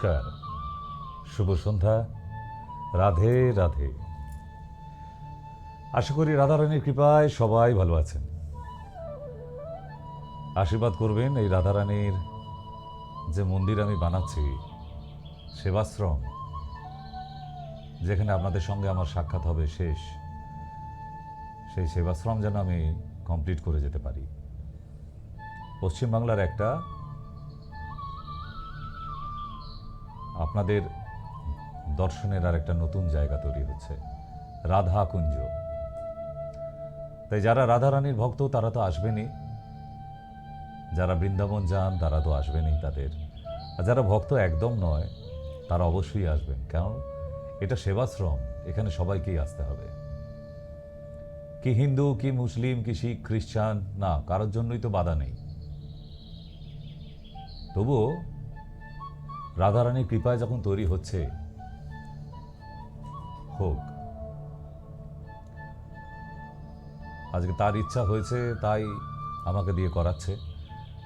নমস্কার, শুভ সন্ধ্যা, রাধে রাধে। আশা করি রাধারানীর কৃপায় সবাই ভালো আছেন। আশীর্বাদ করবেন এই রাধারানীর যে মন্দির আমি বানাচ্ছি, সেবাশ্রম, যেখানে আপনাদের সঙ্গে আমার সাক্ষাৎ হবে শেষ, সেই সেবাশ্রম যেন আমি কমপ্লিট করে যেতে পারি। পশ্চিমবাংলার একটা আপনাদের দর্শনের আর একটা নতুন জায়গা তৈরি হচ্ছে, রাধা কুঞ্জ। তাই যারা রাধারানীর ভক্ত তারা তো আসবেনই, যারা বৃন্দাবন যান তারা তো আসবেনই তাদের, আর যারা ভক্ত একদম নয় তারা অবশ্যই আসবেন, কারণ এটা সেবাশ্রম, এখানে সবাইকেই আসতে হবে। কি হিন্দু, কি মুসলিম, কি শিখ, খ্রিস্টান, না কারোর জন্যই তো বাধা নেই। তবুও রাধারানীর কৃপায় যখন তৈরি হচ্ছে, হোক। আজকে তার ইচ্ছা হয়েছে তাই আমাকে দিয়ে করাচ্ছে।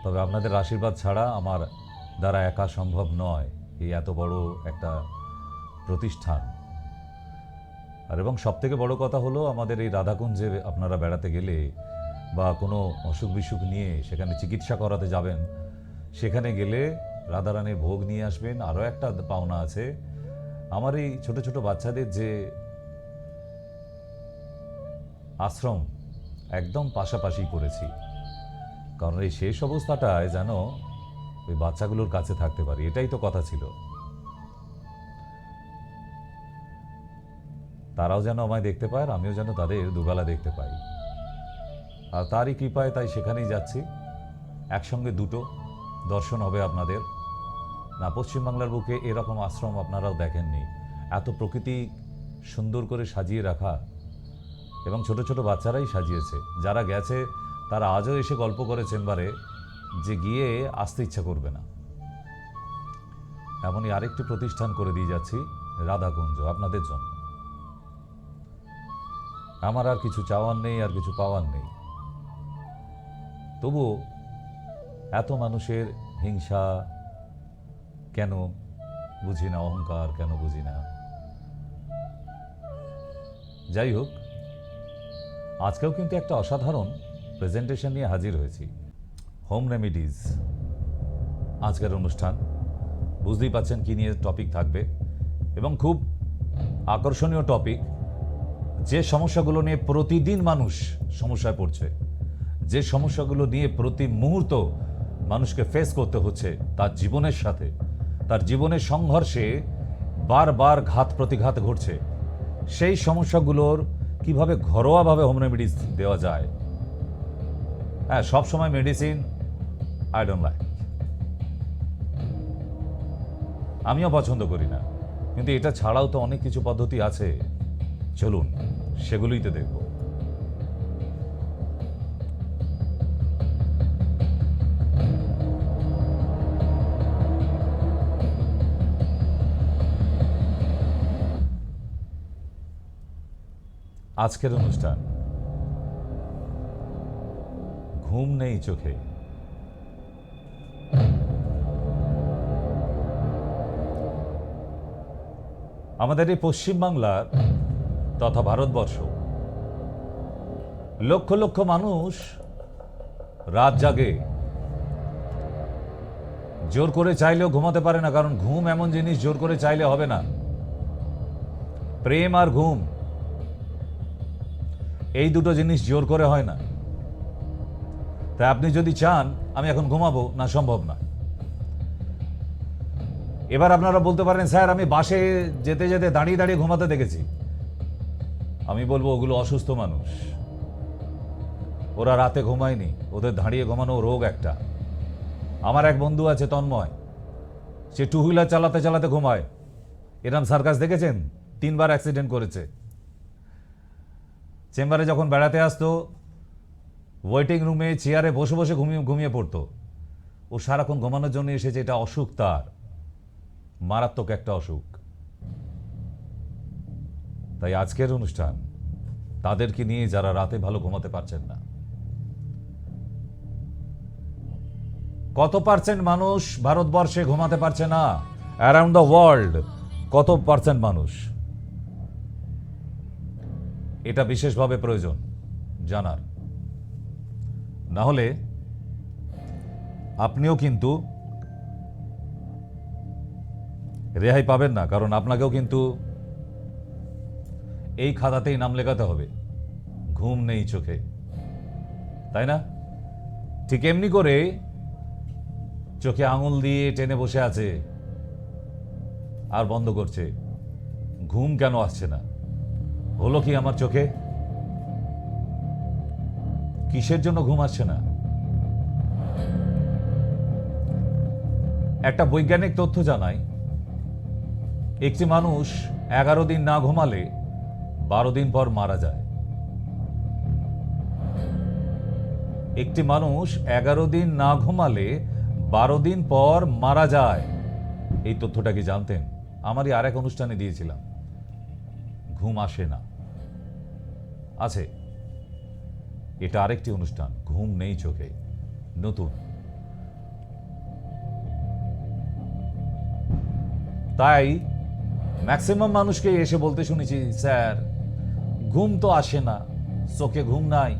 তবে আপনাদের আশীর্বাদ ছাড়া আমার দ্বারা একা সম্ভব নয় এই এত বড় একটা প্রতিষ্ঠান। আর এবং সবথেকে বড় কথা হলো, আমাদের এই রাধাকুঞ্জে আপনারা বেড়াতে গেলে বা কোনো অসুখ বিসুখ নিয়ে সেখানে চিকিৎসা করাতে যাবেন, সেখানে গেলে রাধারানীর ভোগ নিয়ে আসবেন। আরও একটা পাওনা আছে, আমার এই ছোট ছোট বাচ্চাদের যে আশ্রম একদম পাশাপাশি করেছি, কারণ এই শেষ অবস্থাটায় যেন ওই বাচ্চাগুলোর কাছে থাকতে পারি, এটাই তো কথা ছিল। তারাও যেন আমায় দেখতে পায়, আমিও যেন তাদের দুবেলা দেখতে পাই। আর তারই কৃপায় তাই সেখানেই যাচ্ছি। একসঙ্গে দুটো দর্শন হবে আপনাদের। না, পশ্চিমবাংলার বুকে এরকম আশ্রম আপনারাও দেখেননি, এত প্রকৃতি সুন্দর করে সাজিয়ে রাখা, এবং ছোট ছোট বাচ্চারাই সাজিয়েছে। যারা গেছে তারা আজও এসে গল্প করে চেম্বারে যে গিয়ে আসতে ইচ্ছা করবে না। এমনই আরেকটি প্রতিষ্ঠান করে দিয়ে যাচ্ছি, রাধাকুঞ্জ, আপনাদের জন্য। আমার আর কিছু চাওয়ার নেই, আর কিছু পাওয়ার নেই। তবুও এত মানুষের হিংসা কেন বুঝি না, অহংকার কেন বুঝি না। যাই হোক, আজকেও কিন্তু একটা অসাধারণ প্রেজেন্টেশন নিয়ে হাজির হয়েছি। হোম রেমিডিজ আজকের অনুষ্ঠান, বুঝতেই পাচ্ছেন কি নিয়ে টপিক থাকবে, এবং খুব আকর্ষণীয় টপিক। যে সমস্যাগুলো নিয়ে প্রতিদিন মানুষ সমস্যায় পড়ছে, যে সমস্যাগুলো নিয়ে প্রতি মুহূর্ত মানুষকে ফেস করতে হচ্ছে তার জীবনের সাথে, তার জীবনের সংঘর্ষে বারবার ঘাত প্রতিঘাত ঘটছে, সেই সমস্যাগুলোর কিভাবে ঘরোয়াভাবে হোম রেমিডিস দেওয়া যায়। হ্যাঁ, সবসময় মেডিসিন আই ডোন্ট লাইক, আমিও পছন্দ করি না, কিন্তু এটা ছাড়াও তো অনেক কিছু পদ্ধতি আছে। চলুন সেগুলোই তো দেখব। আজকের অনুষ্ঠান, ঘুম নেই চোখে। আমাদের এই পশ্চিমবাংলার তথা ভারতবর্ষ, লক্ষ লক্ষ মানুষ রাত জাগে, জোর করে চাইলেও ঘুমাতে পারে না, কারণ ঘুম এমন জিনিস জোর করে চাইলে হবে না। প্রেম আর ঘুম, এই দুটো জিনিস জোর করে হয় না। তাই আপনি যদি চান আমি এখন ঘুমাবো, না, সম্ভব না। এবার আপনারা বলতে পারেন, স্যার আমি বাসে যেতে যেতে দাঁড়িয়ে দাঁড়িয়ে ঘুমাতে দেখেছি। আমি বলবো ওগুলো অসুস্থ মানুষ, ওরা রাতে ঘুমায়নি, ওদের দাঁড়িয়ে ঘুমানো রোগ একটা। আমার এক বন্ধু আছে তন্ময়, সে টু হুইলার চালাতে চালাতে ঘুমায়। এরম সার্কাস দেখেছেন? 3 বার অ্যাক্সিডেন্ট করেছে। চেম্বারে যখন বেড়াতে আসতো, ওয়েটিং রুমে চেয়ারে বসে বসে ঘুমিয়ে পড়তো। ও সারাক্ষণ ঘুমানোর জন্য এসেছে, এটা অসুখ, তার মারাত্মক একটা অসুখ। তাই আজকের অনুষ্ঠান তাদেরকে নিয়ে যারা রাতে ভালো ঘুমাতে পারছেন না। কত পার্সেন্ট মানুষ ভারতবর্ষে ঘুমাতে পারছে না? অ্যারাউন্ড দ্য ওয়ার্ল্ড কত পার্সেন্ট মানুষ? এটা বিশেষভাবে প্রয়োজন জানার, না হলে আপনিও কিন্তু রেহাই পাবেন না, কারণ আপনাকেও কিন্তু এই খাতাতেই নাম লেখাতে হবে। ঘুম নেই চোখে, তাই না? ঠিক এমনি করে চোখে আঙুল দিয়ে টেনে বসে আছে আর বন্ধ করছে, ঘুম কেন আসছে না? হলো কি আমার চোখে? কিসের জন্য ঘুম আসছে না? একটা বৈজ্ঞানিক তথ্য জানাই, একটি মানুষ 11 দিন না ঘুমালে 12 দিন পর মারা যায়। একটি মানুষ 11 দিন না ঘুমালে 12 দিন পর মারা যায়। এই তথ্যটা কি জানতেন? আমারই আরেক অনুষ্ঠানে দিয়েছিলাম। ঘুম আসে না, আছে। এটা আরেকটি অনুষ্ঠান, ঘুম নেই চোখে, নতুন। তাই ম্যাক্সিমাম মানুষকে এসে বলতে শুনেছি, স্যার ঘুম তো আসে না, চোখে ঘুম নাই।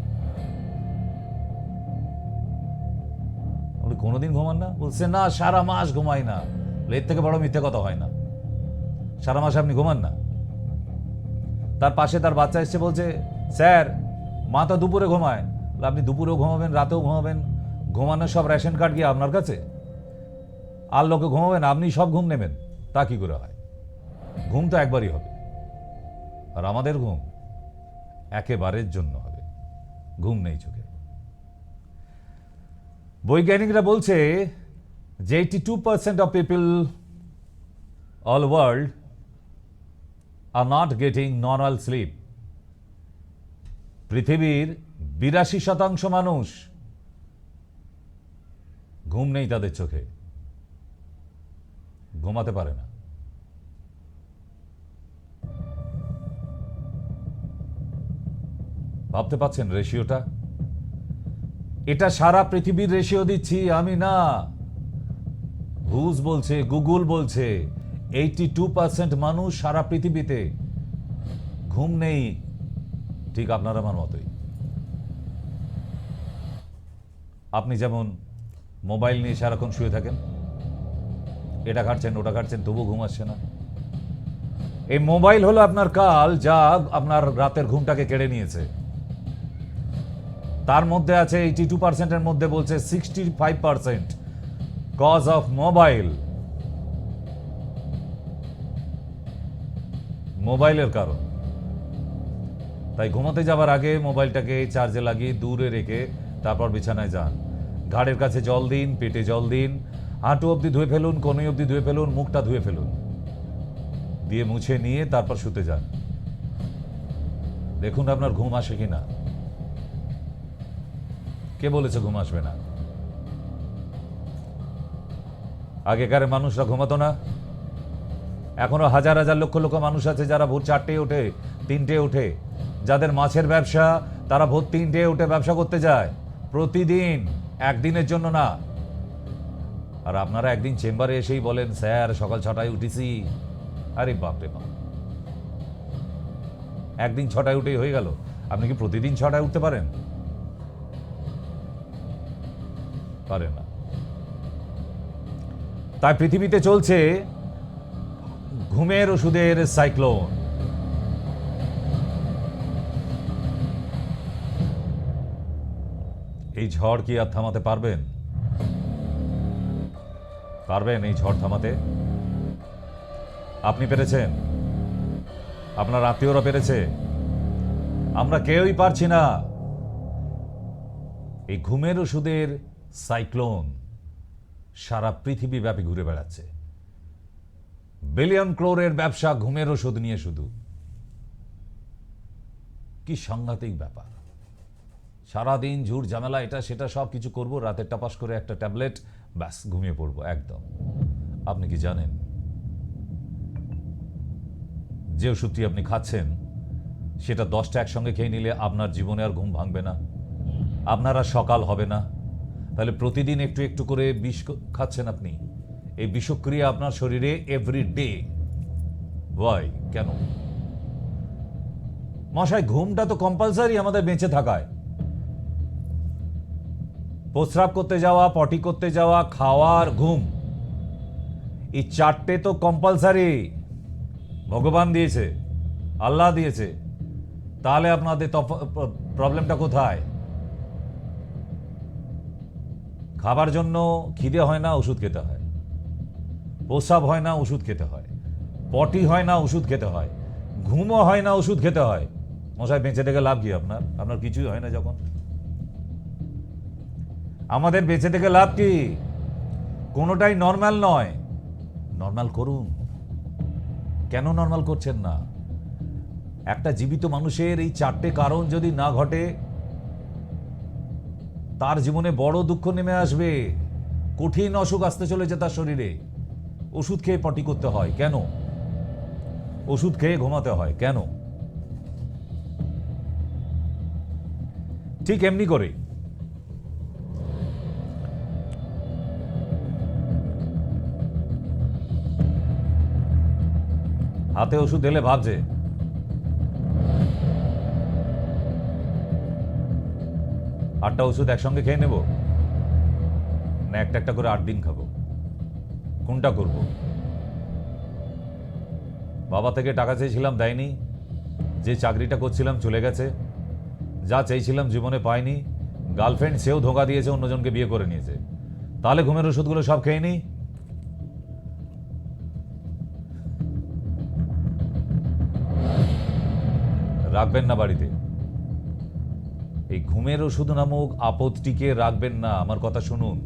কোনোদিন ঘুমান না? বলছে না, সারা মাস ঘুমাই না। এর থেকে বড় মিথ্যে কথা হয় না। সারা মাস আপনি ঘুমান না? তার পাশে তার বাচ্চা এসছে বলছে, স্যার মা তো দুপুরে ঘুমায়। আপনি দুপুরেও ঘুমাবেন, রাতেও ঘুমাবেন, ঘুমানোর সব রেশন কার্ড গিয়ে আপনার কাছে? আর লোকে ঘুমাবেন, আপনি সব ঘুম নেবেন? তা কি করে হয়? ঘুম তো একবারই হবে, আর আমাদের ঘুম একেবারের জন্য হবে। ঘুম নেই চোখে। বৈজ্ঞানিকরা বলছে যে 82% of people all world are not getting normal sleep. পৃথিবীর 82% মানুষ ঘুম নেই তাদের চোখে, ঘুমাতে পারে না। ভাবতে পাচ্ছেন রেশিওটা? এটা সারা পৃথিবীর রেশিও দিচ্ছি আমি না, হুজ বলছে, গুগল বলছে 82% মানুষ সারা পৃথিবীতে ঘুম নেই, ঠিক আপনার আমার মতোই। আপনি যেমন মোবাইল নিয়ে সারাক্ষণ শুয়ে থাকেন, এটা ঘাটছেন ওটা ঘাটছেন, তবু ঘুম আসছে না। এই মোবাইল হলো আপনার কাল, যা আপনার রাতের ঘুমটাকে কেড়ে নিয়েছে। তার মধ্যে আছে 82%-এর মধ্যে বলছে 65% কজ অফ মোবাইল। মোবাইলের কারণ। তাই ঘুমাতে যাবার আগে মোবাইলটাকে চার্জে লাগিয়ে দূরে রেখে তারপর বিছানায় যান। ঘাড়ের কাছে জল দিন, পেটে জল দিন, হাঁটু অবধি ধুয়ে ফেলুন, কনুই অবধি ধুয়ে ফেলুন, মুখটা ধুয়ে ফেলুন, দিয়ে মুছে নিয়ে তারপর শুতে যান। দেখুন আপনার ঘুম আসে কিনা। কে বলেছে ঘুম আসবে না? আগেকার মানুষরা ঘুমাতো না? এখনো হাজার হাজার লক্ষ লক্ষ মানুষ আছে যারা ভোর 4টে ওঠে, 3টে ওঠে। যাদের মাছের ব্যবসা, তারা ভোর 3টে উঠে ব্যবসা করতে যায় প্রতিদিন, একদিনের জন্য না। আর আপনারা একদিন চেম্বারে এসেই বলেন, স্যার সকাল 6টায় উঠেছি। আরে বাপরে বাপ, একদিন 6টায় উঠেই হয়ে গেল? আপনি কি প্রতিদিন 6টায় উঠতে পারেন? পারেন না। তাই পৃথিবীতে চলছে ঘুমের ওষুধের সাইক্লোন। এই ঝড় কি আর থামাতে পারবেন? পারবেন এই ঝড় থামাতে? আপনি পেরেছেন? আপনার আত্মীয়রা পেরেছে? আমরা কেউই পারছি না। এই ঘুমের ওষুধের সাইক্লোন সারা পৃথিবী ব্যাপী ঘুরে বেড়াচ্ছে। বিলিয়ন ক্রোড়ের ব্যবসা ঘুমের ওষুধ নিয়ে শুধু। কি সাংঘাতিক ব্যাপার! সারাদিন ঝুট ঝামেলা, এটা সেটা সব কিছু করবো, রাতে টাপাস করে একটা ট্যাবলেট, ব্যাস ঘুমিয়ে পড়বো একদম। আপনি কি জানেন যে ওষুধটি আপনি খাচ্ছেন সেটা 10টা একসঙ্গে খেয়ে নিলে আপনার জীবনে আর ঘুম ভাঙবে না, আপনার আর সকাল হবে না। তাহলে প্রতিদিন একটু একটু করে বিষ খাচ্ছেন আপনি, এই বিষক্রিয়া আপনার শরীরে এভরি ডে। ওয়াই? কেন? মশাই, ঘুমটা তো কম্পালসারি আমাদের বেঁচে থাকায়। প্রস্রাব করতে যাওয়া, পটি করতে যাওয়া, খাওয়ার, ঘুম, এই চারটে তো কম্পালসারি। ভগবান দিয়েছে, আল্লাহ দিয়েছে। তাহলে আপনাদের প্রবলেমটা কোথায়? খাবার জন্য খিদে হয় না, ওষুধ খেতে হয়। প্রস্রাব হয় না, ওষুধ খেতে হয়। পটি হয় না, ওষুধ খেতে হয়। ঘুমও হয় না, ওষুধ খেতে হয়। মশাই, বেঁচে থেকে লাভ কি? আপনার কিছুই হয় না যখন। আমাদের বেঁচে থেকে লাভ কি? কোনোটাই নর্মাল নয়। নর্মাল করুন। কেন নর্মাল করছেন না? একটা জীবিত মানুষের এই চারটে কারণ যদি না ঘটে, তার জীবনে বড় দুঃখ নেমে আসবে। কঠিন অসুখ আসতে চলেছে তার শরীরে। ওষুধ খেয়ে পটি করতে হয় কেন? ওষুধ খেয়ে ঘুমাতে হয় কেন? ঠিক এমনি করে হাতে ওষুধ এলে ভাবছে আটটা ওষুধ একসঙ্গে খেয়ে নেব, না একটা একটা করে 8 দিন খাবো? কোনটা করব? বাবা থেকে টাকা চেয়েছিলাম, দেয়নি। যে চাকরিটা করছিলাম চলে গেছে। যা চেয়েছিলাম জীবনে পাইনি। গার্লফ্রেন্ড, সেও ধোঁকা দিয়েছে, অন্যজনকে বিয়ে করে নিয়েছে। তাহলে ঘুমের ওষুধগুলো সব খেয়ে নিই। রাখবেন না বাড়িতে। এই ঘুমের ওষুধ নামক আপদটিকে রাখবেন না। আমার কথা শুনুন।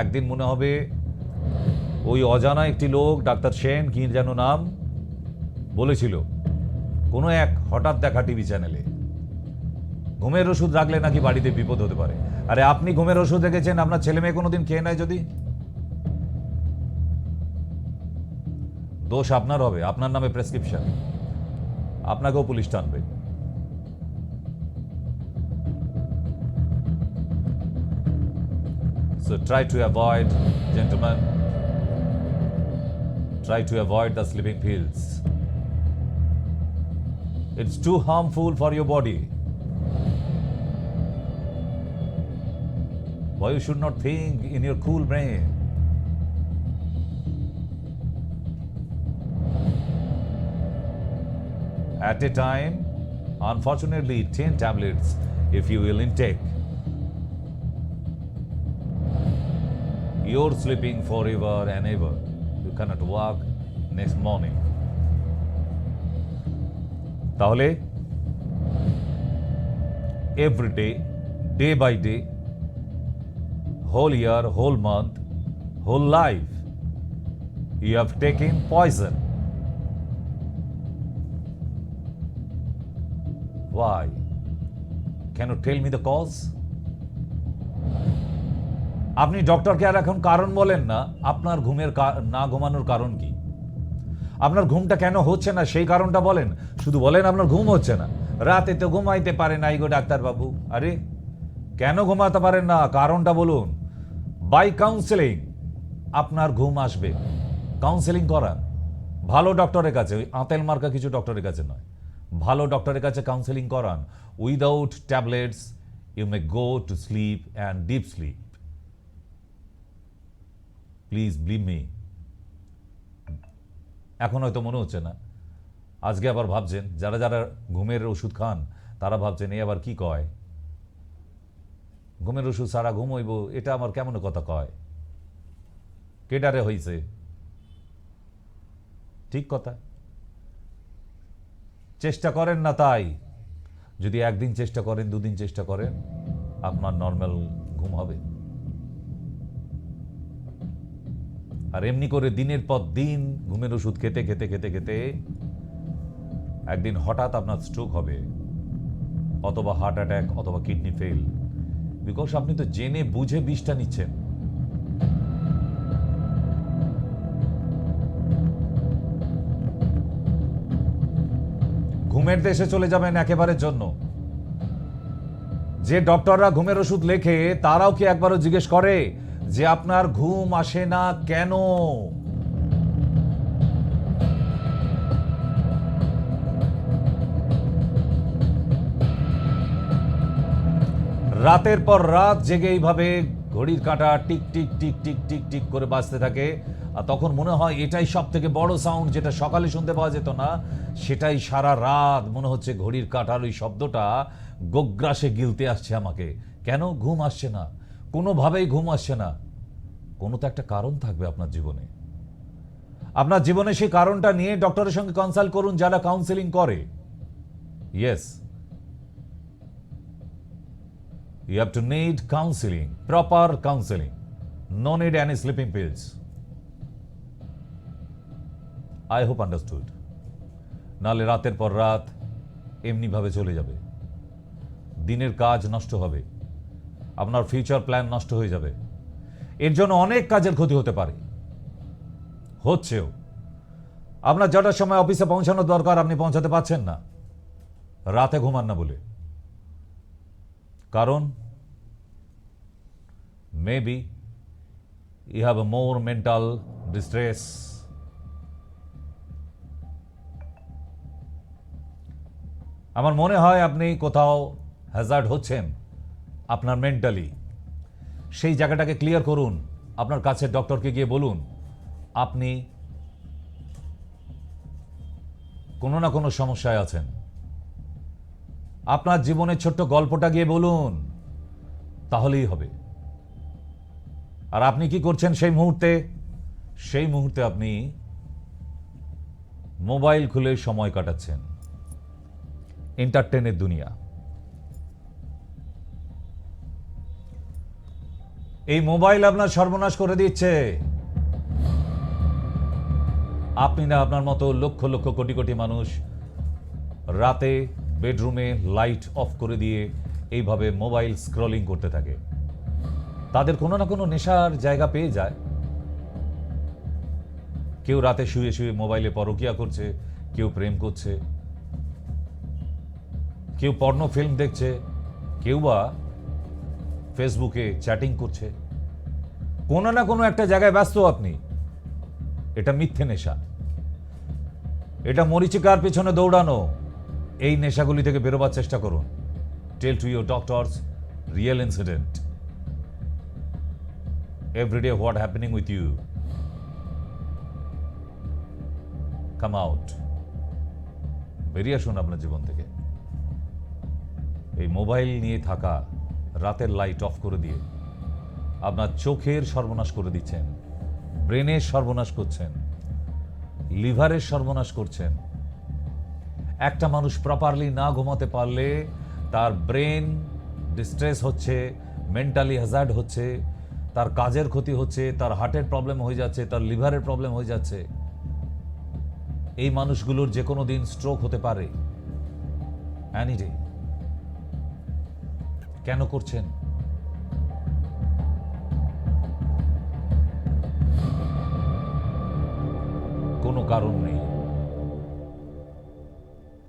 একদিন মনে হবে ওই অজানা একটি লোক, ডাক্তার সেন কি যেন নাম, বলেছিল কোনো এক হঠাৎ দেখা টিভি চ্যানেলে, ঘুমের ওষুধ রাখলে নাকি বাড়িতে বিপদ হতে পারে। আরে আপনি ঘুমের ওষুধ রেখেছেন, আপনার ছেলে মেয়ে কোনোদিন খেয়ে নেয় যদি, দোষ আপনার হবে। আপনার নামে প্রেসক্রিপশন, আপনাকেও পুলিশ টানবে। So try to avoid, gentlemen, try to avoid the sleeping pills. It's too harmful for your body. Why you should not think in your cool brain? At a time, unfortunately, 10 tablets if you will intake. You're sleeping forever and ever. You cannot walk next morning. তাহলে every day, day by day, whole year, whole month, whole life, you have taken poison. Why? Can you tell me the cause? আপনি ডক্টরকে আর এখন কারণ বলেন না। আপনার ঘুমের না ঘুমানোর কারণ কি? আপনার ঘুমটা কেন হচ্ছে না সেই কারণটা বলেন। শুধু বলেন আপনার ঘুম হচ্ছে না। রাতে তো ঘুমাইতে পারেন নাই গো ডাক্তারবাবু। আরে কেন ঘুমাতে পারেন না? কারণটা বলুন। বাই কাউন্সেলিং আপনার ঘুম আসবে। কাউন্সেলিং করান ভালো ডক্টরের কাছে, ওই আঁতেল মার্কা কিছু ডক্টরের কাছে নয়। ভালো ডক্টরের কাছে কাউন্সেলিং করান। Without tablets you may go to sleep and deep sleep. Please believe me. এখন হয়তো মনে হচ্ছে না, আজকে আবার ভাবছেন, যারা যারা ঘুমের ওষুধ খান তারা ভাবছেন এ আবার কি কয়, ঘুমের ওষুধ সারা ঘুম হইব, এটা আমার কেমন কথা কয়, কেডারে হইছে? ঠিক কথা। চেষ্টা করেন না তাই। যদি একদিন চেষ্টা করেন, দুদিন চেষ্টা করেন, আপনার নর্মাল ঘুম হবে। আর এমনি করে দিনের পর দিন ঘুমের ওষুধ খেতে খেতে খেতে খেতে একদিন হঠাৎ আপনার স্ট্রোক হবে, অথবা হার্ট অ্যাটাক, অথবা কিডনি ফেল। বিকজ আপনি তো জেনে বুঝে বিষটা নিচ্ছেন। ঘুমের দেশে চলে যাবেন একেবারের জন্য। যে ডক্টররা ঘুমের ওষুধ লেখে তারাও কি একবারও জিজ্ঞেস করে যে আপনার ঘুম আসে না কেন? রাতের পর রাত জেগে এইভাবে ঘড়ির কাঁটা tick tick tick tick tick tick করে বাজতে থাকে, আর তখন মনে হয় এটাই সব থেকে বড় সাউন্ড, যেটা সকালে শুনতে পাওয়া যেত না, সেটাই সারা রাত মনে হচ্ছে ঘড়ির কাঁটার ওই শব্দটা গোগ্রাসে গিলতে আসছে আমাকে। কেন ঘুম আসছে না? কোনোভাবেই ঘুম আসছে না। কোনো তো একটা কারণ থাকবে আপনার জীবনে। আপনার জীবনে সেই কারণটা নিয়ে ডক্টরের সঙ্গে কনসাল্ট করুন, যারা কাউন্সেলিং করে। Yes, you have to need counseling, proper counseling. No need any sleeping pills. I hope understood. নালে রাতের পর রাত এমনিভাবে চলে যাবে, দিনের কাজ নষ্ট হবে, আপনার ফিউচার প্ল্যান নষ্ট হয়ে যাবে। এর জন্য অনেক কাজের ক্ষতি হতে পারে, হচ্ছেও। আপনার যটার সময় অফিসে পৌঁছানোর দরকার আপনি পৌঁছাতে পারছেন না, রাতে ঘুমান না বলে। কারণ maybe you have a more mental distress. আমার মনে হয় আপনি কোথাও হ্যাজার্ড হচ্ছেন আপনার মেন্টালি। সেই জায়গাটাকে ক্লিয়ার করুন। আপনার কাছে ডক্টরকে গিয়ে বলুন আপনি কোনো না কোনো সমস্যায় আছেন। আপনার জীবনের ছোট্ট গল্পটা গিয়ে বলুন, তাহলেই হবে। আর আপনি কি করছেন সেই মুহূর্তে আপনি মোবাইল খুলে সময় কাটাচ্ছেন, এন্টারটেনের দুনিয়া। এই মোবাইল আপনার সর্বনাশ করে দিচ্ছে। আপনি না, আপনার মতো লক্ষ লক্ষ কোটি কোটি মানুষ রাতে বেডরুমে লাইট অফ করে দিয়ে এইভাবে মোবাইল স্ক্রলিং করতে থাকে। তাদের কোনো না কোনো নেশার জায়গা পেয়ে যায়। কেউ রাতে শুয়ে শুয়ে মোবাইলে পরকিয়া করছে, কেউ প্রেম করছে, কেউ পর্নো ফিল্ম দেখছে, কেউ বা ফেসবুকে চ্যাটিং করছে। কোনো না কোনো একটা জায়গায় ব্যস্ত আপনি। এটা মিথ্যে নেশা, এটা মরিচিকার পেছনে দৌড়ানো। এই নেশাগুলি থেকে বেরোবার চেষ্টা করুন। Tell to your doctors real incident, everyday what happening with you. Come out. বেরিয়ে আসুন আপনার জীবন থেকে। এই মোবাইল নিয়ে থাকা, রাতের লাইট অফ করে দিয়ে আপনার চোখের সর্বনাশ করে দিচ্ছেন, ব্রেনের সর্বনাশ করছেন, লিভারের সর্বনাশ করছেন। একটা মানুষ প্রপারলি না ঘুমাতে পারলে তার ব্রেন ডিস্ট্রেস হচ্ছে, মেন্টালি হ্যাজার্ড হচ্ছে, তার কাজের ক্ষতি হচ্ছে, তার হার্টের প্রবলেম হয়ে যাচ্ছে, তার লিভারের প্রবলেম হয়ে যাচ্ছে। এই মানুষগুলোর যে কোনো দিন স্ট্রোক হতে পারে, এনি ডে। কেন করছেন? কোনো কারণ নেই।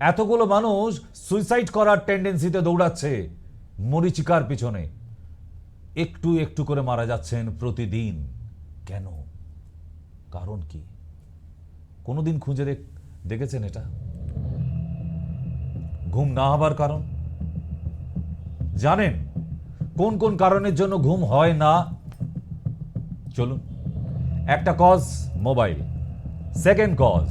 এতগুলো মানুষ সুইসাইড করার টেন্ডেন্সিতে দৌড়াচ্ছে মরিচিকার পিছনে, একটু একটু করে মারা যাচ্ছেন প্রতিদিন। কেন? কারণ কি? কোনোদিন খুঁজে দেখেছেন এটা? ঘুম না হবার কারণ জানেন? কোন কোন কারণের জন্য ঘুম হয় না? চলুন। একটা cause mobile, second cause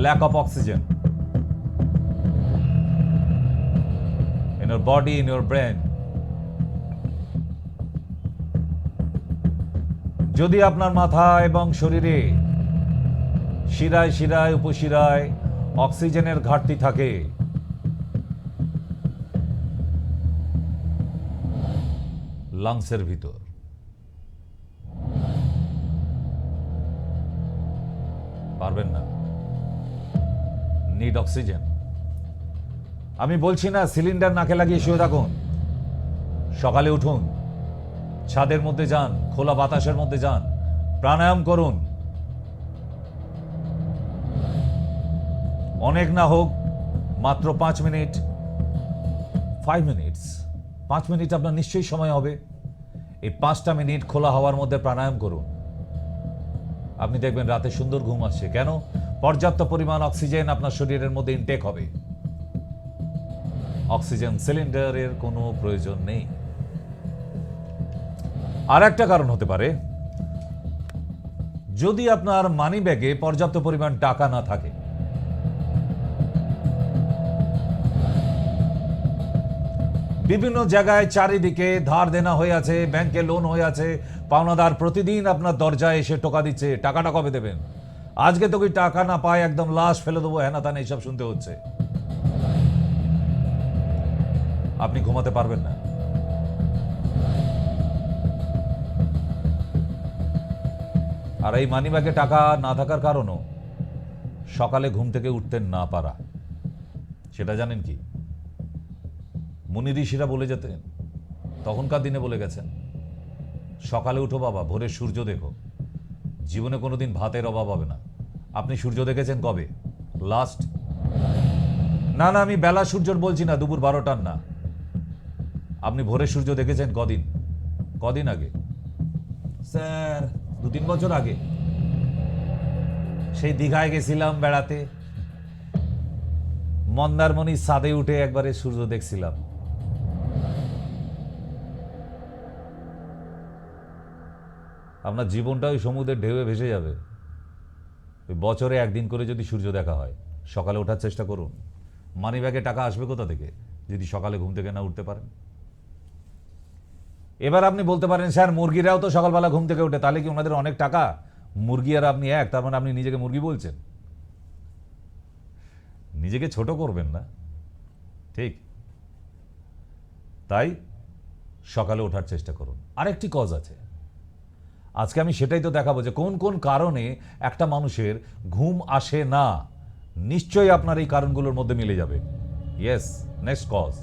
lack of oxygen in your body, in your brain. যদি আপনার মাথা এবং শরীরে শিরায় শিরায় উপশিরায় অক্সিজেনের ঘাটতি থাকে, লাংসের ভিতর, পারবেন না। Need oxygen. আমি বলছি না সিলিন্ডার নাকে লাগিয়ে শুয়ে থাকুন। সকালে উঠুন, ছাদের মধ্যে যান, খোলা বাতাসের মধ্যে যান, প্রাণায়াম করুন। অনেক না হোক, মাত্র 5 মিনিট, 5 মিনিটস 5 মিনিট আপনার নিশ্চয়ই সময় হবে। এই 5টা মিনিট খোলা হাওয়ার মধ্যে প্রাণায়াম করুন। আপনি দেখবেন রাতে সুন্দর ঘুম আসছে। কেন? পর্যাপ্ত পরিমাণ অক্সিজেন আপনার শরীরের মধ্যে ইনটেক হবে। অক্সিজেন সিলিন্ডারের কোনো প্রয়োজন নেই। আর একটা কারণ হতে পারে, যদি আপনার মানি ব্যাগে পর্যাপ্ত পরিমাণ টাকা না থাকে। বিভিন্ন জায়গায় চারিদিকে ধার দেনা হয়ে আছে, ব্যাংকে লোন হয়ে আছে, পাওনাদার প্রতিদিন আপনার দরজায় এসে টোকা দিচ্ছে, টাকাটা কবে দেবেন, আজকে তো কি টাকা না পায় একদম লাশ ফেলে দেবো, হ্যানা তানা এইসব শুনতে হচ্ছে। আপনি ঘুমাতে পারবেন না। আর এই মানি ব্যাগে টাকা না থাকার কারণও সকালে ঘুম থেকে উঠতে না পারা। সেটা জানেন কি? মুনি ঋষিরা বলে যেতেন, তখনকার দিনে বলে গেছেন, সকালে উঠো বাবা, ভোরের সূর্য দেখো, জীবনে কোনোদিন ভাতের অভাব হবে না। আপনি সূর্য দেখেছেন কবে লাস্ট? না না, আমি বেলা সূর্যর বলছি না, দুপুর 12টার না। আপনি ভোরের সূর্য দেখেছেন কদিন? কদিন আগে স্যার? 2-3 বছর আগে। সেই দীঘায় গেছিলাম বেড়াতে, মন্দারমণির ছাদে উঠে একবারে সূর্য দেখছিলাম। আপনার জীবনটা ওই সমুদ্রের ঢেউয়ে ভেসে যাবে। ওই বছরে একদিন করে যদি সূর্য দেখা হয়, সকালে ওঠার চেষ্টা করুন। মানি ব্যাগে টাকা আসবে কোথা থেকে যদি সকালে ঘুম থেকে না উঠতে পারেন? এবার আপনি বলতে পারেন, স্যার মুরগিরাও তো সকালবেলা ঘুম থেকে ওঠে, তাহলে কি ওনাদের অনেক টাকা? মুরগি আর আপনি এক, তার মানে আপনি নিজেকে মুরগি বলছেন? নিজেকে ছোট করবেন না, ঠিক? তাই সকালে ওঠার চেষ্টা করুন। আরেকটি কজ আছে, আজকে আমি সেটাই তো দেখাবো যে কোন কোন কারণে একটা মানুষের ঘুম আসে না। নিশ্চয়ই আপনার এই কারণগুলোর মধ্যে মিলে যাবে। Yes, next cause.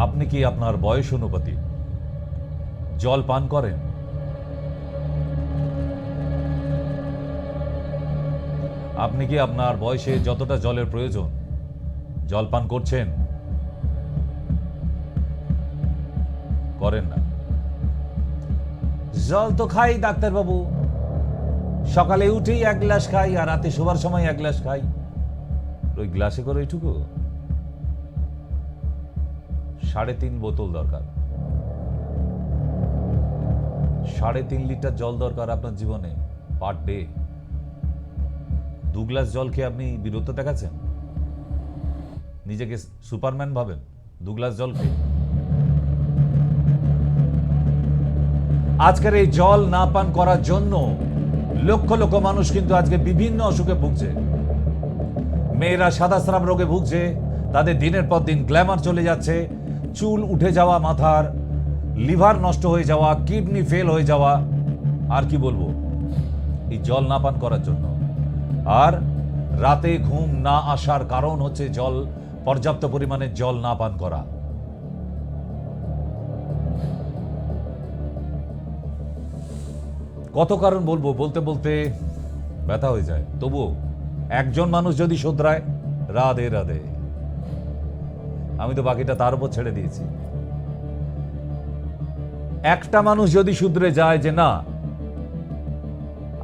আপনি কি আপনার বয়স অনুপাতে জল পান করেন? আপনি কি আপনার বয়সে যতটা জলের প্রয়োজন জল পান করছেন? করেন না। জল তো খাই ডাক্তারবাবু, সকালে উঠেই 1 গ্লাস খাই আর রাতে শোবার সময় 1 গ্লাস খাই। ওই গ্লাসে করে ওইটুকু 3.5 বোতল দরকার। 3.5 লিটার জল দরকার আপনার জীবনে পার ডে। 2 গ্লাস জল খেয়ে আপনি বিরত দেখাচ্ছেন? নিজেকে সুপারম্যান ভাবেন 2 গ্লাস জল খেয়ে? আজকের এই জল না পান করার জন্য লক্ষ লক্ষ মানুষ কিন্তু আজকে বিভিন্ন অসুখে ভুগছে। মেয়েরা সাদাস্রাব রোগে ভুগছে, তাদের দিনের পর দিন গ্ল্যামার চলে যাচ্ছে, চুল উঠে যাওয়া মাথার, লিভার নষ্ট হয়ে যাওয়া, কিডনি ফেল হয়ে যাওয়া, আর কি বলবো, এই জল না পান করার জন্য। আর রাতে ঘুম না আসার কারণ হচ্ছে জল, পর্যাপ্ত পরিমাণে জল না পান করা। কত কারণ বলবো, বলতে বলতে ব্যথা হয়ে যায়। তবুও একজন মানুষ যদি শুধরায়, রাধে রাধে, আমি তো বাকিটা তার উপর ছেড়ে দিয়েছি। একটা মানুষ যদি শুধরে যায় যে না,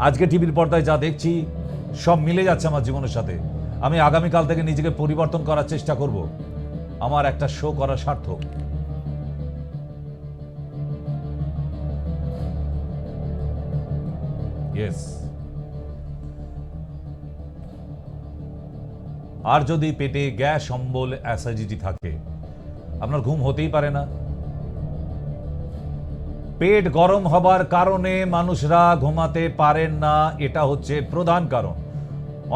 আজকে টিভির পর্দায় যা দেখছি সব মিলে যাচ্ছে আমার জীবনের সাথে, আমি আগামীকাল থেকে নিজেকে পরিবর্তন করার চেষ্টা করব, আমার একটা শো করা সার্থক। ইয়েস। আর যদি পেটে গ্যাস, অম্বল, অ্যাসিডিটি থাকে, আপনার ঘুম হতেই পারে না। পেট গরম হবার কারণে মানুষরা ঘুমাতে পারেন না, এটা হচ্ছে প্রধান কারণ।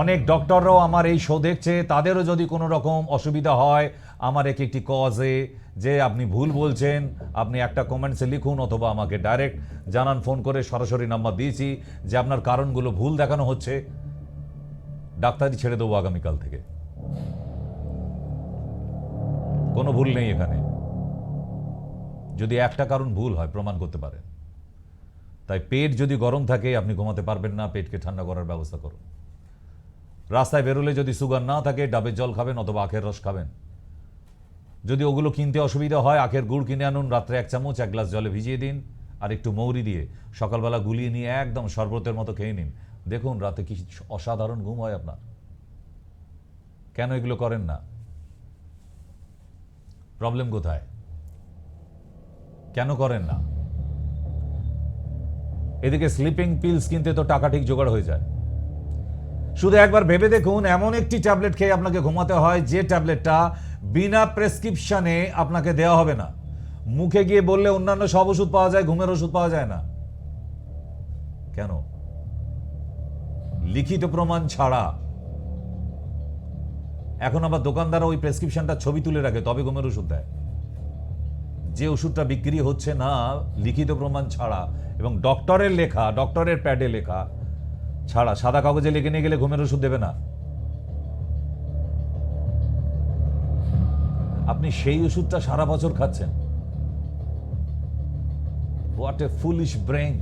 অনেক ডক্টররাও আমার এই শো দেখছে, তাদেরও যদি কোনো রকম অসুবিধা হয় আমার একটি কজে যে আপনি ভুল বলছেন, আপনি একটা কমেন্টসে লিখুন অথবা আমাকে ডাইরেক্ট জানান ফোন করে, সরাসরি নাম্বার দিয়েছি যে আপনার কারণগুলো ভুল দেখানো হচ্ছে, ডাক্তারি ছেড়ে দেবো আগামীকাল থেকে। কোনো ভুল নেই এখানে, যদি একটা কারণ ভুল হয় প্রমাণ করতে পারেন। তাই পেট যদি গরম থাকে আপনি ঘুমাতে পারবেন না, পেটকে ঠান্ডা করার ব্যবস্থা করুন। রাস্তায় বেরোলে যদি সুগার না থাকে ডাবের জল খাবেন অথবা আখের রস খাবেন। যদি ওগুলো কিনতে অসুবিধা হয় আখের গুড় কিনে আনুন, রাত্রে 1 চামচ 1 গ্লাস জলে ভিজিয়ে দিন আর একটু মৌরি দিয়ে সকালবেলা গুলিয়ে নিয়ে একদম শরবতের মতো খেয়ে নিন। দেখুন রাতে কি অসাধারণ ঘুম হয় আপনার। কেন এগুলো করেন না? প্রবলেম কোথায়? কেন করেন না? এদিকে স্লিপিং পিলস কিনতে তো টাকা ঠিক জোগাড় হয়ে যায়। শুধু একবার ভেবে দেখুন, এমন একটি ট্যাবলেট খেয়ে আপনাকে ঘুমাতে হয় যে ট্যাবলেটটা বিনা প্রেসক্রিপশনে আপনাকে দেওয়া হবে না। মুখে গিয়ে বললে অন্যান্য সব ওষুধ পাওয়া যায়, ঘুমের ওষুধ পাওয়া যায় না। কেন? লিখিত প্রমাণ ছাড়া। এখন আবার দোকানদার ওই প্রেসক্রিপশনটা ছবি তুলে রাখে, তবে ঘুমের ওষুধ দেয়। যে ওষুধটা বিক্রি হচ্ছে না লিখিত প্রমাণ ছাড়া এবং ডক্টরের লেখা, ডক্টরের প্যাডে লেখা ছাড়া, সাদা কাগজে লিখে নিয়ে গেলে ঘুমের ওষুধ দেবে না। আপনি সেই ওষুধটা সারা বছর খাচ্ছেন। What a foolish brain!